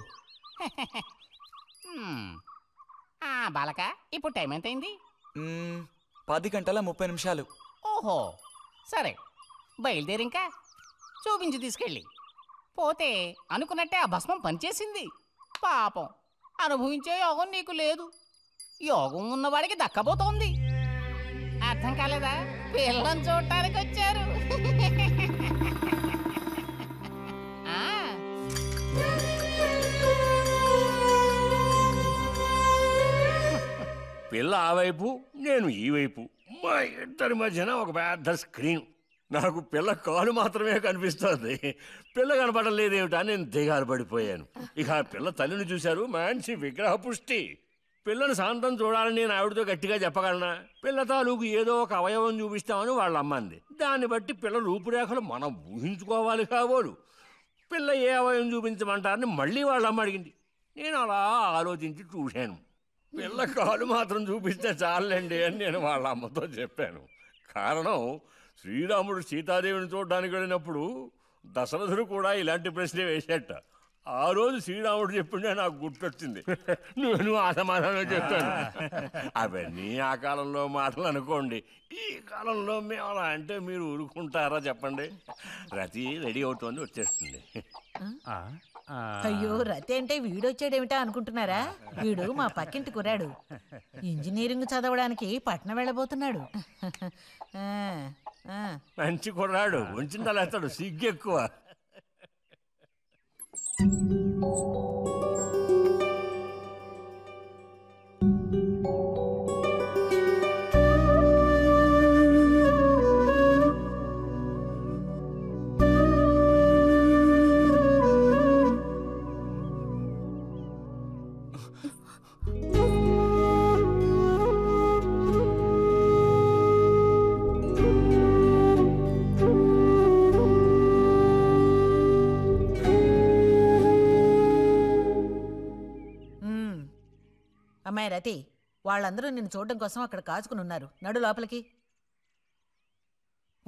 బాలక, ఇప్పుడు టైం ఎంతైంది? 10:30 ఓహో, సరే బయలుదేరి. ఇంకా చూపించి తీసుకెళ్ళి. పోతే అనుకున్నట్టే ఆ భస్మం పనిచేసింది. పాపం, అనుభవించే యోగం నీకు లేదు. యోగం ఉన్నవాడికి దక్కబోతోంది. అర్థం కాలేదా? పిల్లని చూడటానికి వచ్చారు. పిల్ల ఆ వైపు, నేను ఈ వైపు, మా ఇద్దరి మధ్యన ఒక పెద్ద స్క్రీన్. నాకు పిల్ల కాలు మాత్రమే కనిపిస్తుంది. పిల్ల కనపడలేదేమిటా నేను దిగాలు పడిపోయాను. ఇక ఆ పిల్ల తల్లిని చూశారు, మంచి విగ్రహ పుష్టి. పిల్లని శాంతం చూడాలని నేను ఆవిడతో గట్టిగా చెప్పగలనా? పిల్ల తాలూకు ఏదో ఒక అవయవం చూపిస్తామని వాళ్ళ అమ్మ అంది. దాన్ని బట్టి పిల్ల రూపురేఖలు మనం ఊహించుకోవాలి కాబోలు. పిల్ల ఏ అవయవం చూపించమంటారని మళ్ళీ వాళ్ళ అమ్మ అడిగింది. నేను అలా ఆలోచించి చూశాను. పిల్ల కాలు మాత్రం చూపిస్తే చాలండి అని నేను వాళ్ళ అమ్మతో చెప్పాను. కారణం, శ్రీరాముడు సీతాదేవిని చూడడానికి వెళ్ళినప్పుడు దశరథుడు కూడా ఇలాంటి ప్రశ్నే వేసేట. ఆ రోజు శ్రీరాముడు చెప్పిండే నాకు గుర్తొచ్చింది. నేను ఆ సమాధానం చెప్పాను. అవన్నీ ఆ కాలంలో మాటలు అనుకోండి. ఈ కాలంలో మేము అలా అంటే మీరు ఊరుకుంటారా చెప్పండి? రతి రెడీ అవుతోంది, వచ్చేస్తుంది. అయ్యో, రతి అంటే వీడొచ్చాడేమిటా అనుకుంటున్నారా? వీడు మా పక్కింటి కుర్రాడు. ఇంజనీరింగ్ చదవడానికి పట్నం వెళ్ళబోతున్నాడు. మంచి కుర్రాడు, ఉంచిందలేస్తాడు, సిగ్గు ఎక్కువ. అమ్మాయి రతి, వాళ్ళందరూ నిన్ను చూడడం కోసం అక్కడ కాచుకుని ఉన్నారు. నడు లోపలికి.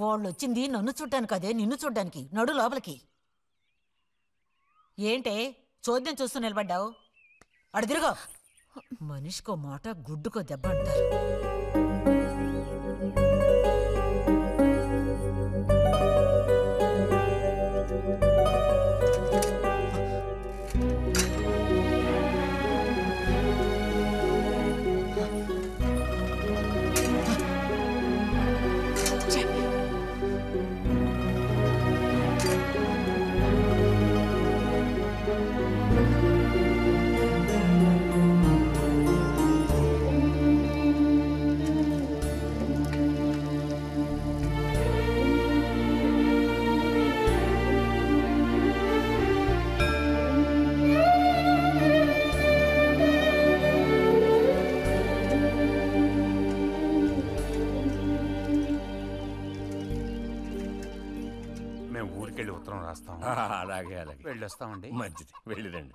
వాళ్ళు వచ్చింది నన్ను చూడ్డానికి అదే, నిన్ను చూడ్డానికి. నడు లోపలికి. ఏంటే చోద్యం చూస్తూ నిలబడ్డావు? అడు తిరుగో. మనిషికో మాట, గుడ్డుకో దెబ్బ అంటారు. అలాగే అలాగే వెళ్ళొస్తామండి. మంచిది, వెళ్ళిరండి.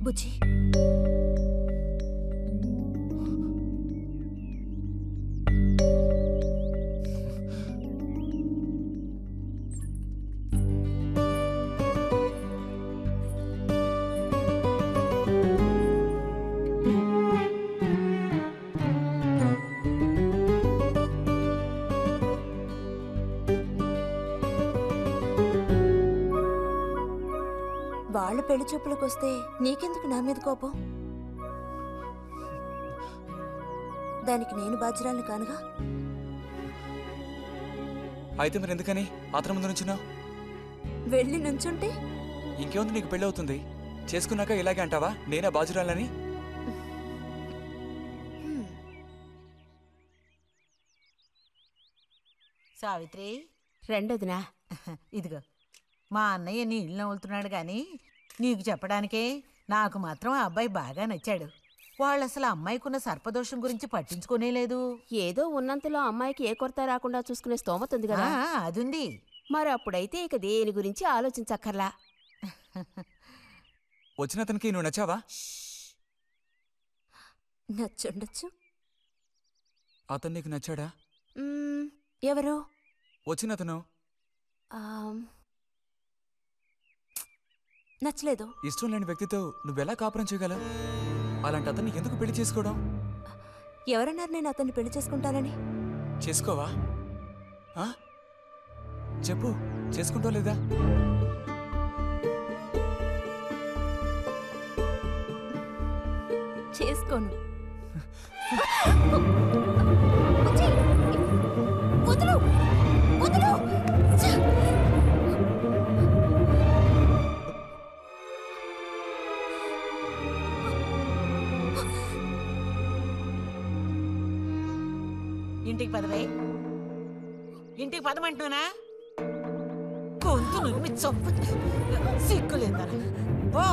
బుజ్జి, వాళ్ళ పెళ్లి చూపులకు వస్తే నీకెందుకు నా మీద కోపం? దానికి నేను బాధ్యురాలు కానుగా. అయితే మరి ఎందుకని అతని ముందు నుంచున్నావు? వెళ్ళి నుంచుంటే ఇంకేముంది, నీకు పెళ్ళి అవుతుంది. చేసుకున్నాక ఇలాగే అంటావా నేనా బాధ్యురాలని? సావిత్రి, రెండోదినా. ఇదిగో మా అన్నయ్య నీ ఇల్లు నవ్వులుతున్నాడు గాని నీకు చెప్పడానికే. నాకు మాత్రం ఆ అబ్బాయి బాగా నచ్చాడు. వాళ్ళు అసలు అమ్మాయికున్న సర్పదోషం గురించి పట్టించుకునే లేదు. ఏదో ఉన్నంతలో అమ్మాయికి ఏ కొరత రాకుండా చూసుకునే స్తోమత ఉంది కదా. అదుంది. మరి అప్పుడైతే ఇక దేని గురించి ఆలోచించక్కర్లా. వచ్చిన అతనికి నువ్వు నచ్చావా? నచ్చుండొచ్చు. అతను నీకు నచ్చాడా? ఎవరు? వచ్చిన అతను. నచ్చలేదు. ఇష్టం లేని వ్యక్తితో నువ్వెలా కాపురం చేయగలవు? అలాంటి అతన్ని ఎందుకు పెళ్లి చేసుకోవడం? ఎవరన్నారు నేను అతన్ని పెళ్లి చేసుకుంటానని? చేసుకోవా? ఆ? చెప్పు, చేసుకుంటావు లేదా? చేసుకోను. వదులు వదులు ఇంటికి పదవే. ఇంటికి పదమంటున్నా గొంతు నువ్వు చొప్పు సిగ్గులేదా? ఓ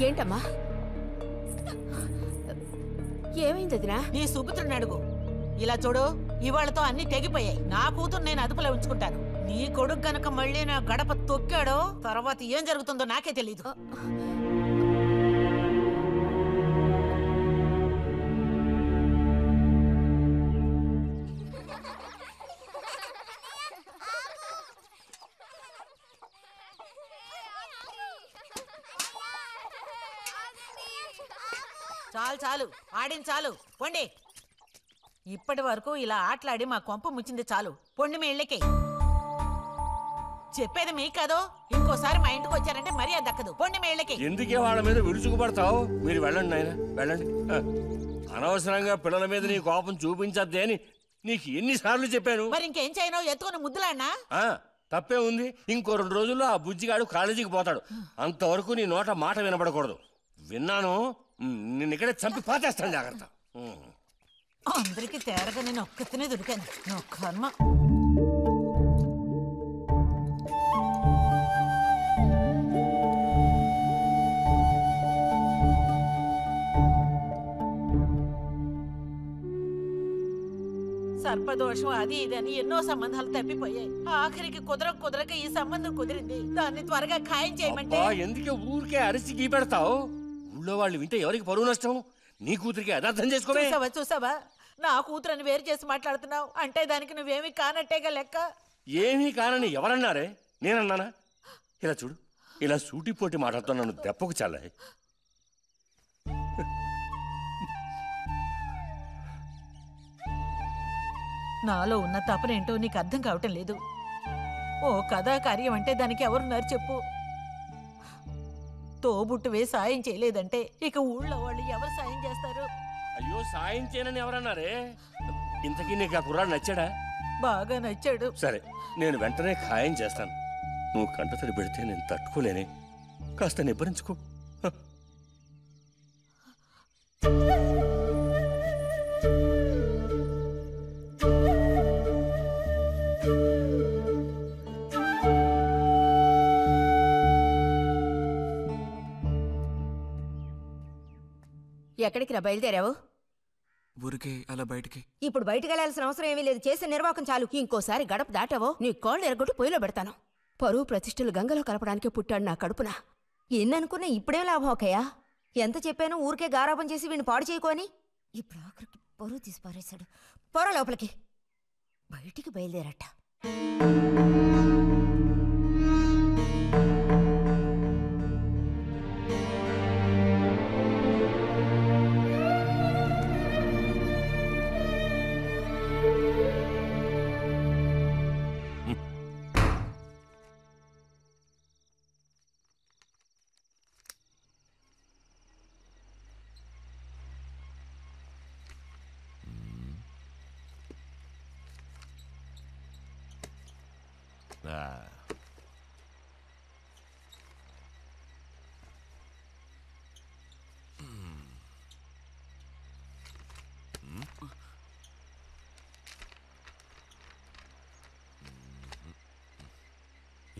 ఏంటమ్మా ఏమైంది వదినా? నీ సుపుత్రుని అడుగు. ఇలా చూడు, ఇవాళతో అన్ని తెగిపోయాయి. నా కూతురు నేను అదుపులో ఉంచుకుంటాను. నీ కొడుకు గనక మళ్ళీ నా గడప తొక్కాడో తర్వాత ఏం జరుగుతుందో నాకే తెలీదు. చాలు చాలు ఆడిన చాలు, పొండి. ఇప్పటి వరకు ఇలా ఆటలాడి మా కొంప ముచ్చింది చాలు. పొండి మీ ఇళ్ళకి. చెప్పేది మీ కాదో, ఇంకోసారి మా ఇంటికి వచ్చారంటే మర్యాద దక్కదు. పొండి మీ ఇళ్ళకి. ఎందుకే వాళ్ళ మీద విరుచుకుపడతావు? మీరు వెళ్ళండి నాయన, వెళ్ళండి. అనవసరంగా పిల్లల మీద నీ కోపం చూపించద్దే అని నీకు ఎన్నిసార్లు చెప్పాను. మరి ఇంకేం చేయను? ఎత్తుకుని ముద్దులాడినా? తప్పే ఉంది. ఇంకో 2 రోజుల్లో ఆ బుజ్జిగాడు కాలేజీకి పోతాడు. అంతవరకు నీ నోట మాట వినపడకూడదు. విన్నాను, నిన్ను ఇక్కడే చంపి పాతేస్తాను. జాగ్రత్త. అందరికి తేరగా నేను ఒక్కతనే దొరికాను. నా కర్మ. సర్పదోషం అది ఇదని ఎన్నో సంబంధాలు తప్పిపోయాయి. ఆఖరికి కుదరక ఈ సంబంధం కుదిరింది. దాన్ని త్వరగా ఖాయం చేయమంటే ఎందుకే ఊరికే అరిసి గీ పెడతావు? ఊళ్ళో వాళ్ళు వింటే ఎవరికి పరువు నష్టం? నీ కూతురికి అదర్థం చేసుకోవే. చూసావా నా కూతురని వేరు చేసి మాట్లాడుతున్నావు అంటే దానికి నువ్వేమీ కానట్టేగా లెక్క. ఏమీ కానని ఎవరన్నారే? నేనన్నానా? ఇలా చూడు, ఇలా సూటిపోటి మాట్లాడుతూ నన్ను దెప్పకు చాలాయి. నాలో ఉన్న తపనేంటో నీకు అర్థం కావటం లేదు. ఓ కథా కార్యం అంటే దానికి ఎవరున్నారు చెప్పు? తోబుట్టువే సాయం చేయలేదంటే ఇక ఊళ్ళో వాళ్ళు ఎవరు సాయం చేస్తారు? అయ్యో, సాయం చేయనని ఎవరన్నారే? ఇంతకీ నీకు ఆ కుర్రాడు నచ్చాడా? బాగా నచ్చాడు. సరే, నేను వెంటనే ఖాయం చేస్తాను. నువ్వు కంటతడి పెడితే నేను తట్టుకోలేనే. కాస్త నిబ్బరించుకో. ఎక్కడికి రా బయలుదేరావు? ఊరికే అలా బయటికి. ఇప్పుడు బయటికి వెళ్ళాల్సిన అవసరం ఏమీ లేదు. చేసిన నిర్వాహకం చాలు. ఇంకోసారి గడప దాటావో నీ కాళ్ళు ఎరగొట్టు పొయ్యిలో పెడతాను. పరువు ప్రతిష్టలు గంగలో కలపడానికే పుట్టాడు నా కడుపున. ఎన్ననుకున్నా ఇప్పుడేం లాభం అక్కయ్యా? ఎంత చెప్పాను ఊరికే గారాబం చేసి వీడిని పాడు చేయకోని. ఇప్పుడు ఆఖరికి పరువు తీసి పారేశాడు. పొర లోపలికి. బయటికి బయలుదేరట.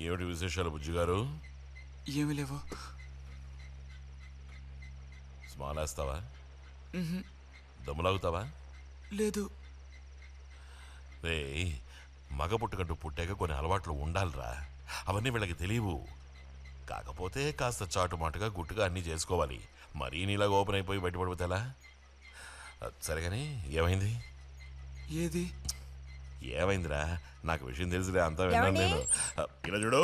ఏమిటి విశేషాలు బుజ్జిగారు? ఏమి లేవు. స్మాలేస్తావా? దమ్ములాగుతావా? లేదు. రే, మగ పుట్టుకంటూ పుట్టాక కొన్ని అలవాట్లు ఉండాలిరా. అవన్నీ వీళ్ళకి తెలియవు. కాకపోతే కాస్త చాటుమాటుగా గుట్టుగా అన్నీ చేసుకోవాలి. మరీ నీలాగా ఓపెన్ అయిపోయి బయటపడిపోతేలా? సరే కానీ ఏమైంది? ఏది ఏమైందిరా? నాకు విషయం తెలుసులే, అంతా విన్నాను నేను. ఇలా చూడు,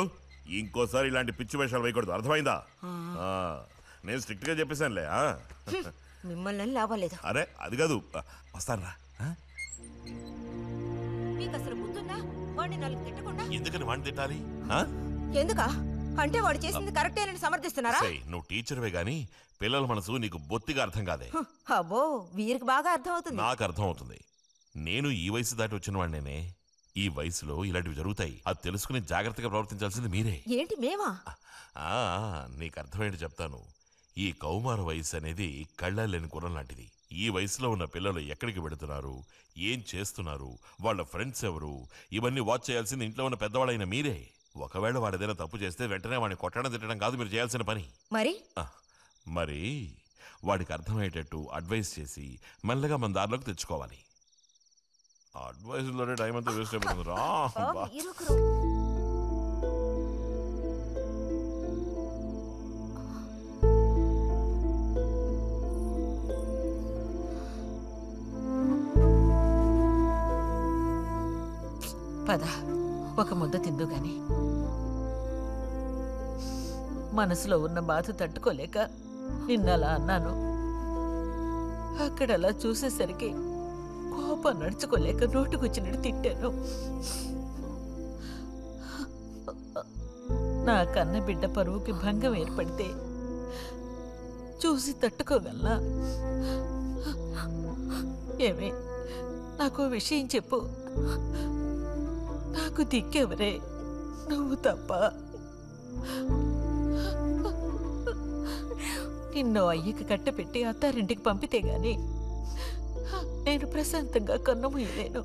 ఇంకోసారి ఇలాంటి పిచ్చి వేషాలు వేయకూడదు, అర్థమైందా? నేను స్ట్రిక్ట్ గా చెప్పేశానులే. మిమ్మల్ని లాభలేదు. అరే అది కాదు, వస్తాను రా. మీకు అసలు గుర్తుందా? వాడిని 4 తిట్టకుండా ఎందుకని వాడిని తిట్టాలి? ఎందుకా? అంటే వాడు చేసింది కరెక్టేనని సమర్థిస్తున్నారా? నువ్వు టీచర్వే గాని పిల్లల మనసు నీకు బొత్తిగా అర్థం కాదే. అబ్బో, వీరికి బాగా అర్థం అవుతుంది. నాకు అర్థం అవుతుంది. నేను ఈ వయసు దాటి వచ్చిన వాడినేనే. ఈ వయసులో ఇలాంటివి జరుగుతాయి. అది తెలుసుకుని జాగ్రత్తగా ప్రవర్తించాల్సింది మీరే. ఏంటి మేమా? నీకు అర్థమేంటి చెప్తాను. ఈ కౌమార వయసు అనేది కళ్ళలేని గుర్రం లాంటిది. ఈ వయసులో ఉన్న పిల్లలు ఎక్కడికి వెళుతున్నారు, ఏం చేస్తున్నారు, వాళ్ళ ఫ్రెండ్స్ ఎవరు, ఇవన్నీ వాచ్ చేయాల్సింది ఇంట్లో ఉన్న పెద్దవాళ్ళైన మీరే. ఒకవేళ వాడేదైనా తప్పు చేస్తే వెంటనే వాడిని కొట్టడం తిట్టడం కాదు మీరు చేయాల్సిన పని. మరి వాడికి అర్థమయ్యేటట్టు అడ్వైస్ చేసి మెల్లగా మన దారిలోకి తెచ్చుకోవాలి. అడ్వైస్లోనే టైం అంతా వేస్ట్ అయిపోతుంది రా. పద, ఒక ముద్ద తిందు గాని. మనసులో ఉన్న బాధ తట్టుకోలేక నిన్నలా అన్నాను. అక్కడలా చూసేసరికి కోపం నడుచుకోలేక నోటుకొచ్చినట్టు తిట్టాను. నా కన్న బిడ్డ పరువుకి భంగం ఏర్పడితే చూసి తట్టుకోగలనా? ఏమే, నాకు విషయం చెప్పు. నాకు దిక్కెవరే? నువ్వు తప్ప. నిన్నో అయ్యకి కట్టపెట్టి అత్తారింటికి పంపితే గాని నేను ప్రశాంతంగా కన్నుమూయలేను.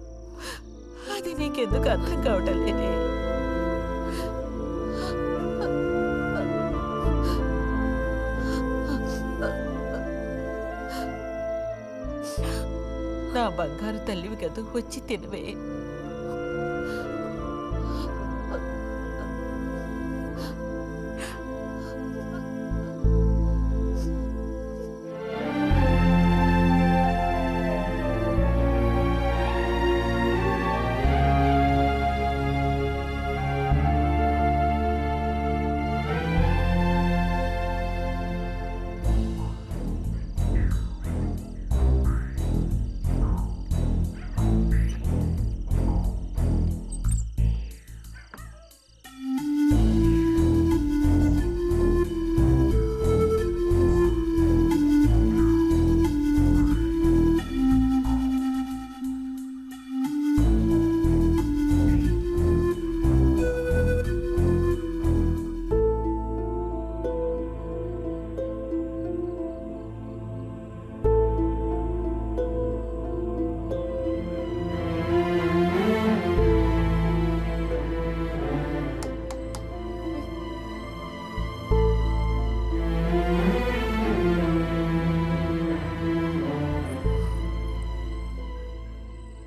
అది నీకెందుకు అర్థం కావటం లేదే? నా బంగారు తల్లివి కదా, వచ్చి తినవే.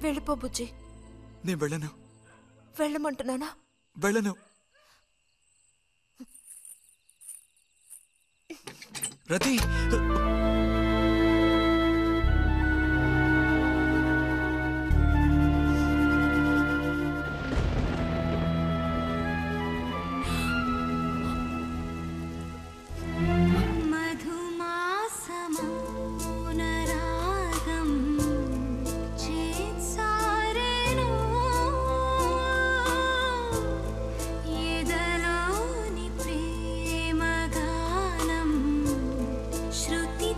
వెళ్ళిపో బుజ్జి. నేను వెళ్ళను. వెళ్ళమంటున్నానా? వెళ్ళను. రతి, శృతి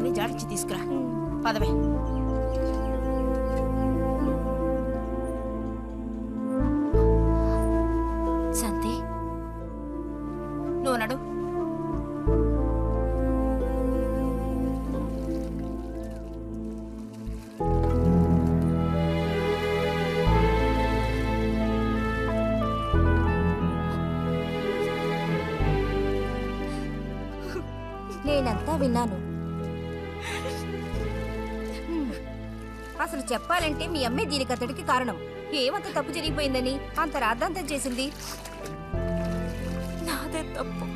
అందరినీ జాడిచ్చి తీసుకురా పదవే. శాంతి నువ్వు నడు. నేనంతా విన్నాను. అసలు చెప్పాలంటే మీ అమ్మే దీనికి అతడికి కారణం. ఏమంత తప్పు జరిగిపోయిందని అంత రాద్ధాంతం చేసింది? నాదే తప్పు.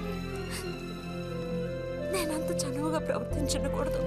నేనంత చనువుగా ప్రవర్తించకూడదు.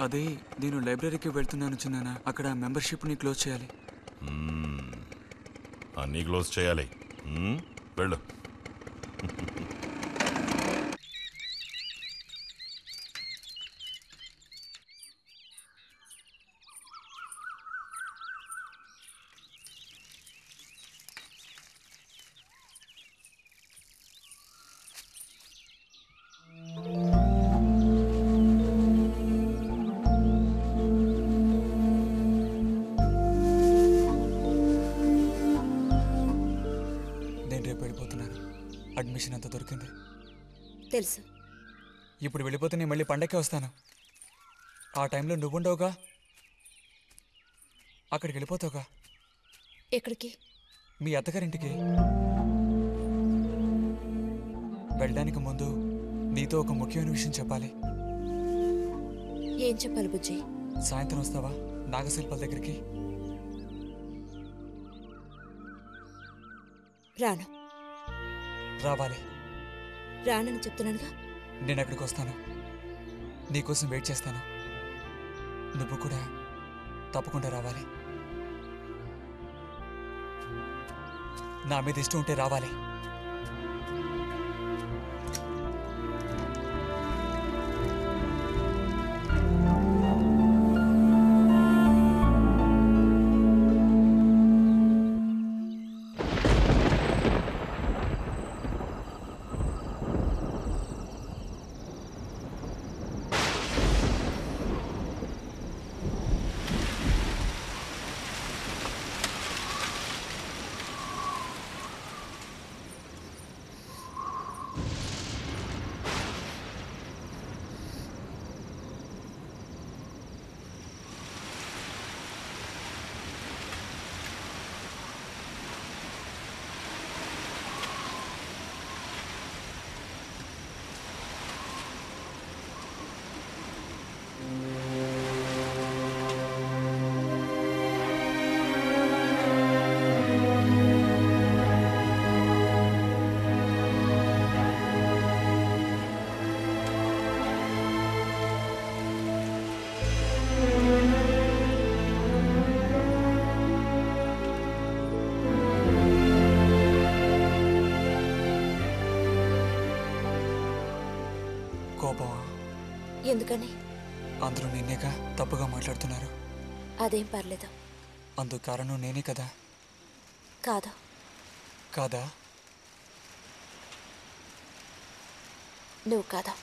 అదే నేను లైబ్రరీకి వెళ్తున్నాను చిన్నానా. అక్కడ మెంబర్షిప్ని క్లోజ్ చేయాలి. అన్నీ క్లోజ్ చేయాలి. వెళ్ళు. అడ్మిషన్ అంతా దొరికింది తెలుసు. ఇప్పుడు వెళ్ళిపోతే నేను మళ్ళీ పండక్కే వస్తాను. ఆ టైంలో నువ్వుండవుగా, అక్కడికి వెళ్ళిపోతావుగా. ఎక్కడికి? మీ అత్తగారింటికి. వెళ్ళడానికి ముందు నీతో ఒక ముఖ్యమైన విషయం చెప్పాలి. ఏం చెప్పాలి బుజ్జి? సాయంత్రం వస్తావా నాగశిల్పాల దగ్గరికి? రాను. రావాలి. రానని చెప్తున్నానుగా. నేను అక్కడికి వస్తాను, నీకోసం వెయిట్ చేస్తాను. నువ్వు కూడా తప్పకుండా రావాలి. నా మీద ఇష్టం ఉంటే రావాలి. కోపమా? ఎందుకని? అందరూ నిన్నేగా తప్పుగా మాట్లాడుతున్నారు. అదేం పర్లేదు. అందుకు కారణం నేనే కదా. కాదు. కాదా? నువ్వు కాదా,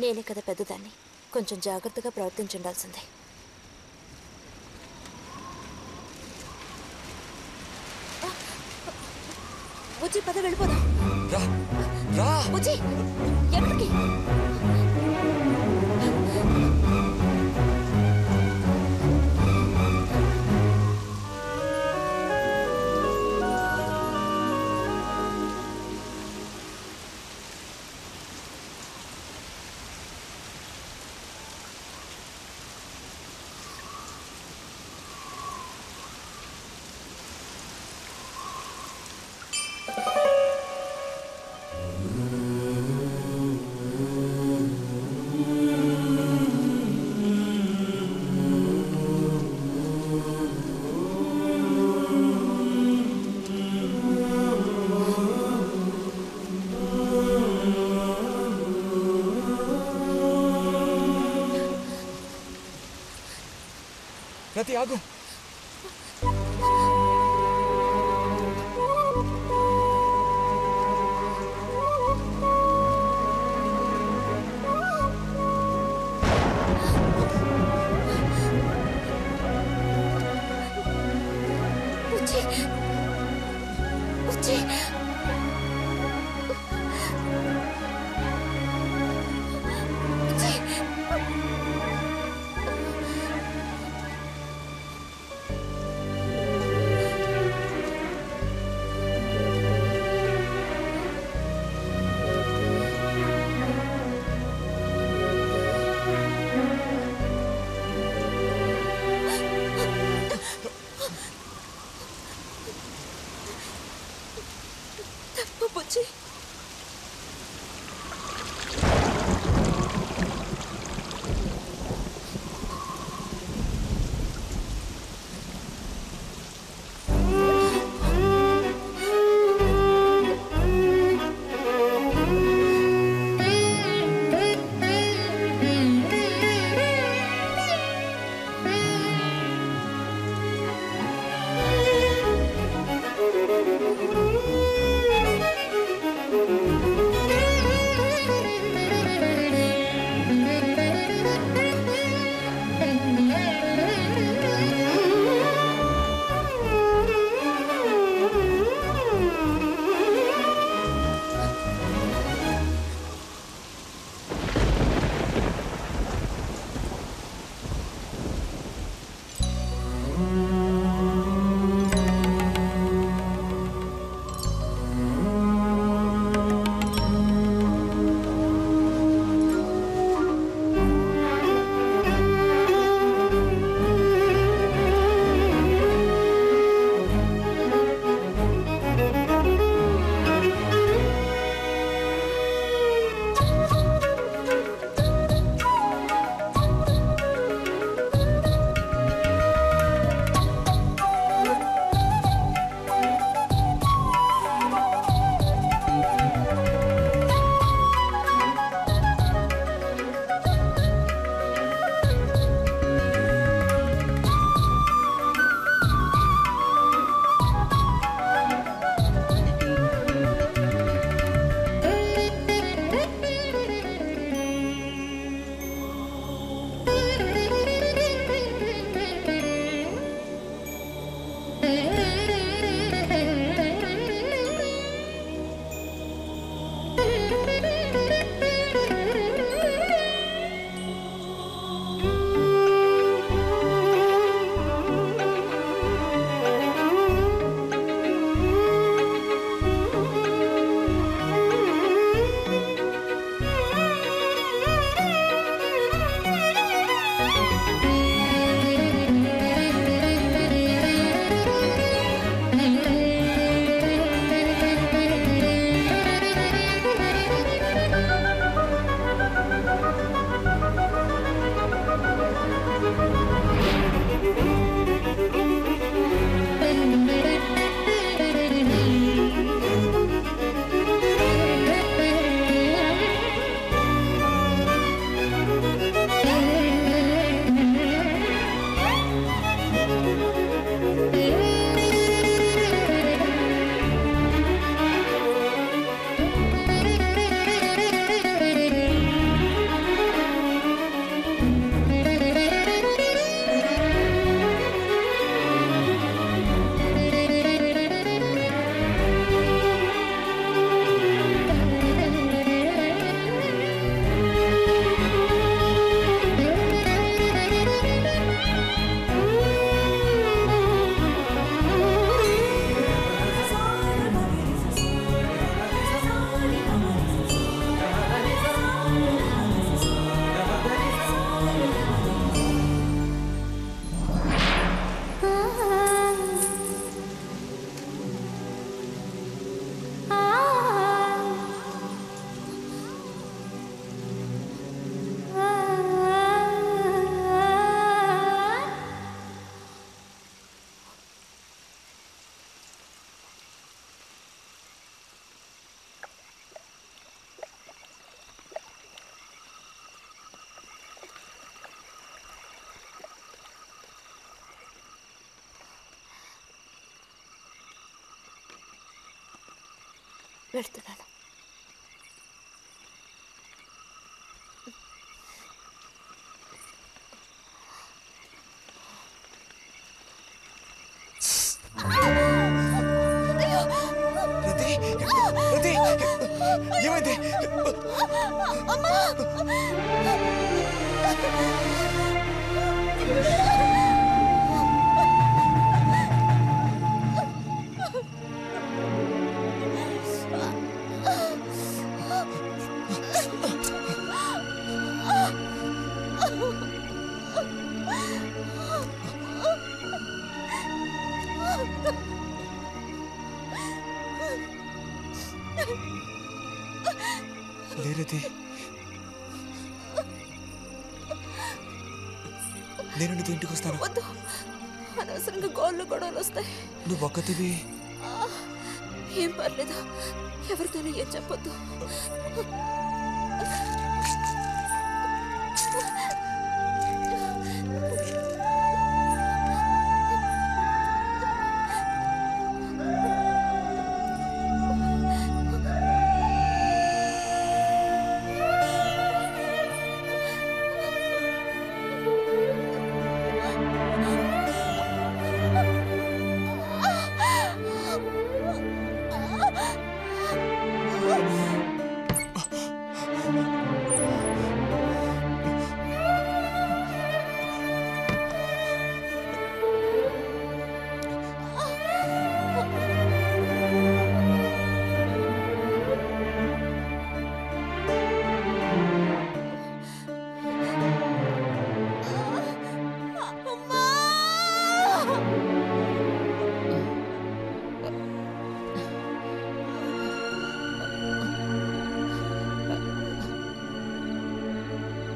నేనే కదా పెద్దదాన్ని. కొంచెం జాగ్రత్తగా ప్రవర్తించుండాల్సిందే. బుజ్జి పద వెళ్ళిపోదాం. బుజ్జి ఎక్కడికి? రతి ఆగు. వెళ్తున్నాను. ఏమైంది? లేరది, నేను నీతో ఇంటికి వస్తాను. వద్దు, అనవసరంగా గోళ్ళు గొడవలు వస్తాయి. నువ్వు ఒక్కతివి. ఏం పర్లేదు, ఎవరితోనూ ఏం చెప్పొద్దు.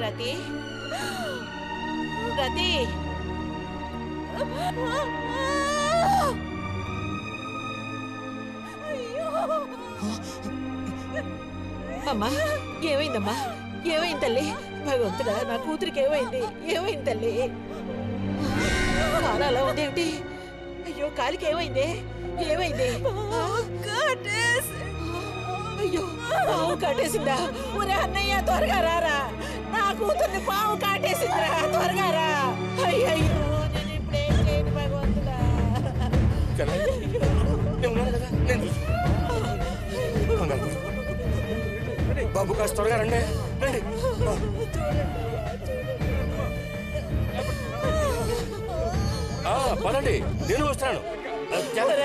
రతి, రతి, అమ్మా ఏమైందమ్మా? ఏమైంది తల్లి? భగవంతుడా, నా కూతురికి ఏమైంది? ఏమైంది తల్లి? కాలు అలా ఉందేమిటి? అయ్యో, కాలికి ఏమైంది? ఏమైంది? అయ్యో, పాము కాటేసిందా? ఒరే అన్నయ్య, త్వరగా రారా, నా కూతుర్ని పాము కాటేసిందిరా, త్వరగా రా. అయ్యో, నేను ఇప్పుడేం చేయను భగవంతుడా. బాబు కాస్త త్వరగా రండి, రండి. పదండి, నేను వస్తాను.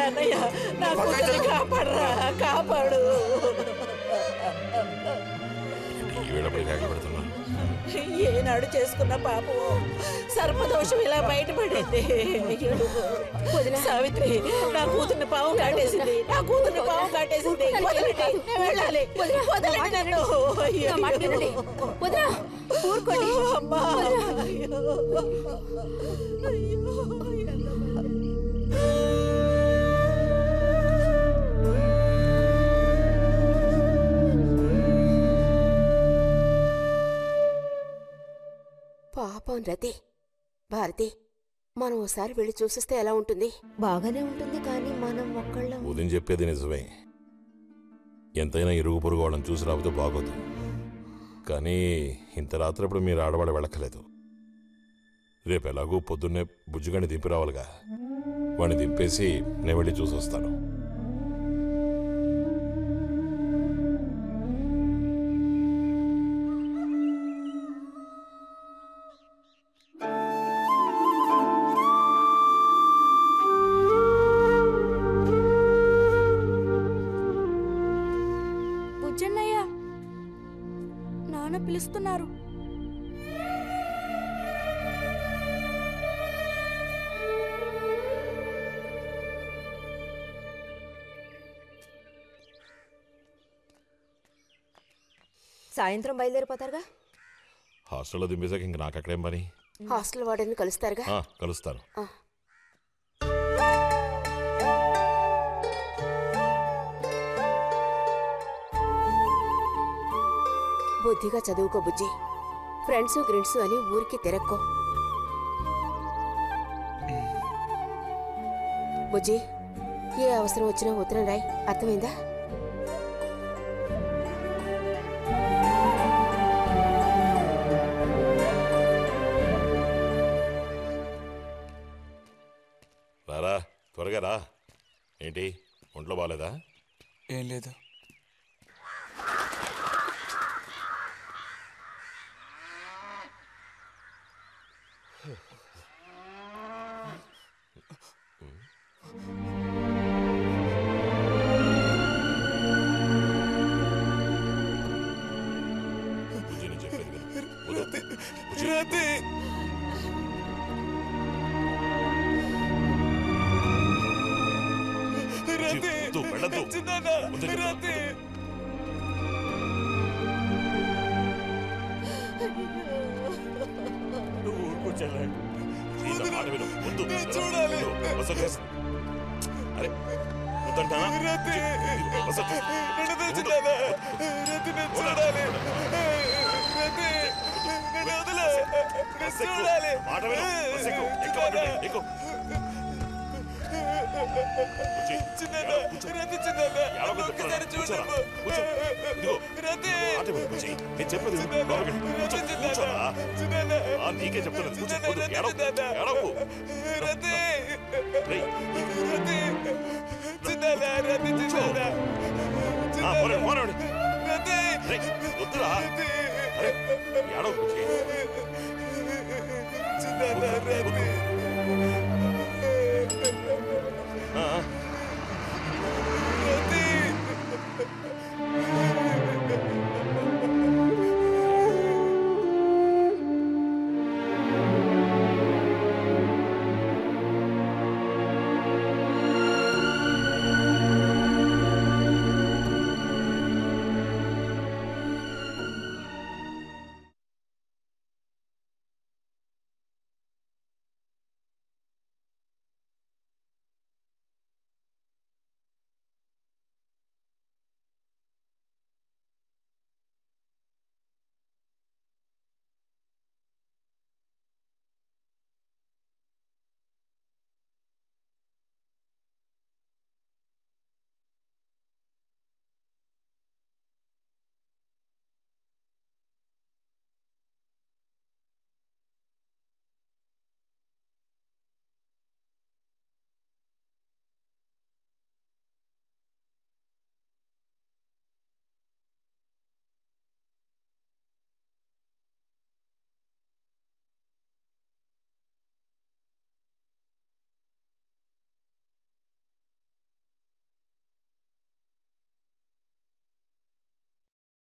అన్నయ్య, నా కూతుర్ని కాపాడరా, కాపాడు. ఏనాడు చేసుకున్న పాపం సర్పదోషం ఇలా బయటపడింది. సావిత్రి, నా కూతుర్ని పాము కాటేసింది, నా కూతుర్ని పాము కాటేసింది. వదలండి, నేను వెళ్ళాలి. వదలండి నన్ను. ఊరుకోండి అమ్మా. పాపం రతి. భారతి, మనం ఓసారి వెళ్ళి చూసిస్తే ఎలా ఉంటుంది? బాగానే ఉంటుంది, కానీ మనం ఒక్కళ్ళం. ఉదయం చెప్పేది నిజమే. ఎంతైనా ఇరుగు పొరుగు వాళ్ళని చూసి రాబోతే బాగోదు. కానీ ఇంత రాత్రప్పుడు మీరు ఆడవాళ్ళు వెళ్ళక్కలేదు. రేపు ఎలాగూ పొద్దున్నే బుజ్జిగాని దింపి రావాలిగా. వాడిని దింపేసి నేను వెళ్ళి చూసి వస్తాను. బుజ్జన్నయ్య, నాన్న పిలుస్తున్నారు. సాయంత్రం బయలుదేరిపోతారుగా. హాస్టల్లో దింపేశాక ఇంక నాకు అక్కడేం పని? హాస్టల్ వార్డెన్ని కలుస్తారుగా? కలుస్తాను. బుద్ధిగా చదువుకో బుజ్జి. ఫ్రెండ్స్ గ్రిడ్స్ అని ఊరికి తిరక్కో. బుజ్జి, ఏ అవసరం వచ్చినా ఉత్తరం రాయి, అర్థమైందా? రారా త్వరగా రా. ఏంటి ఒంట్లో బాగాలేదా? ఏం లేదు. నీకే చెప్తాను. వద్దురా ఏడవ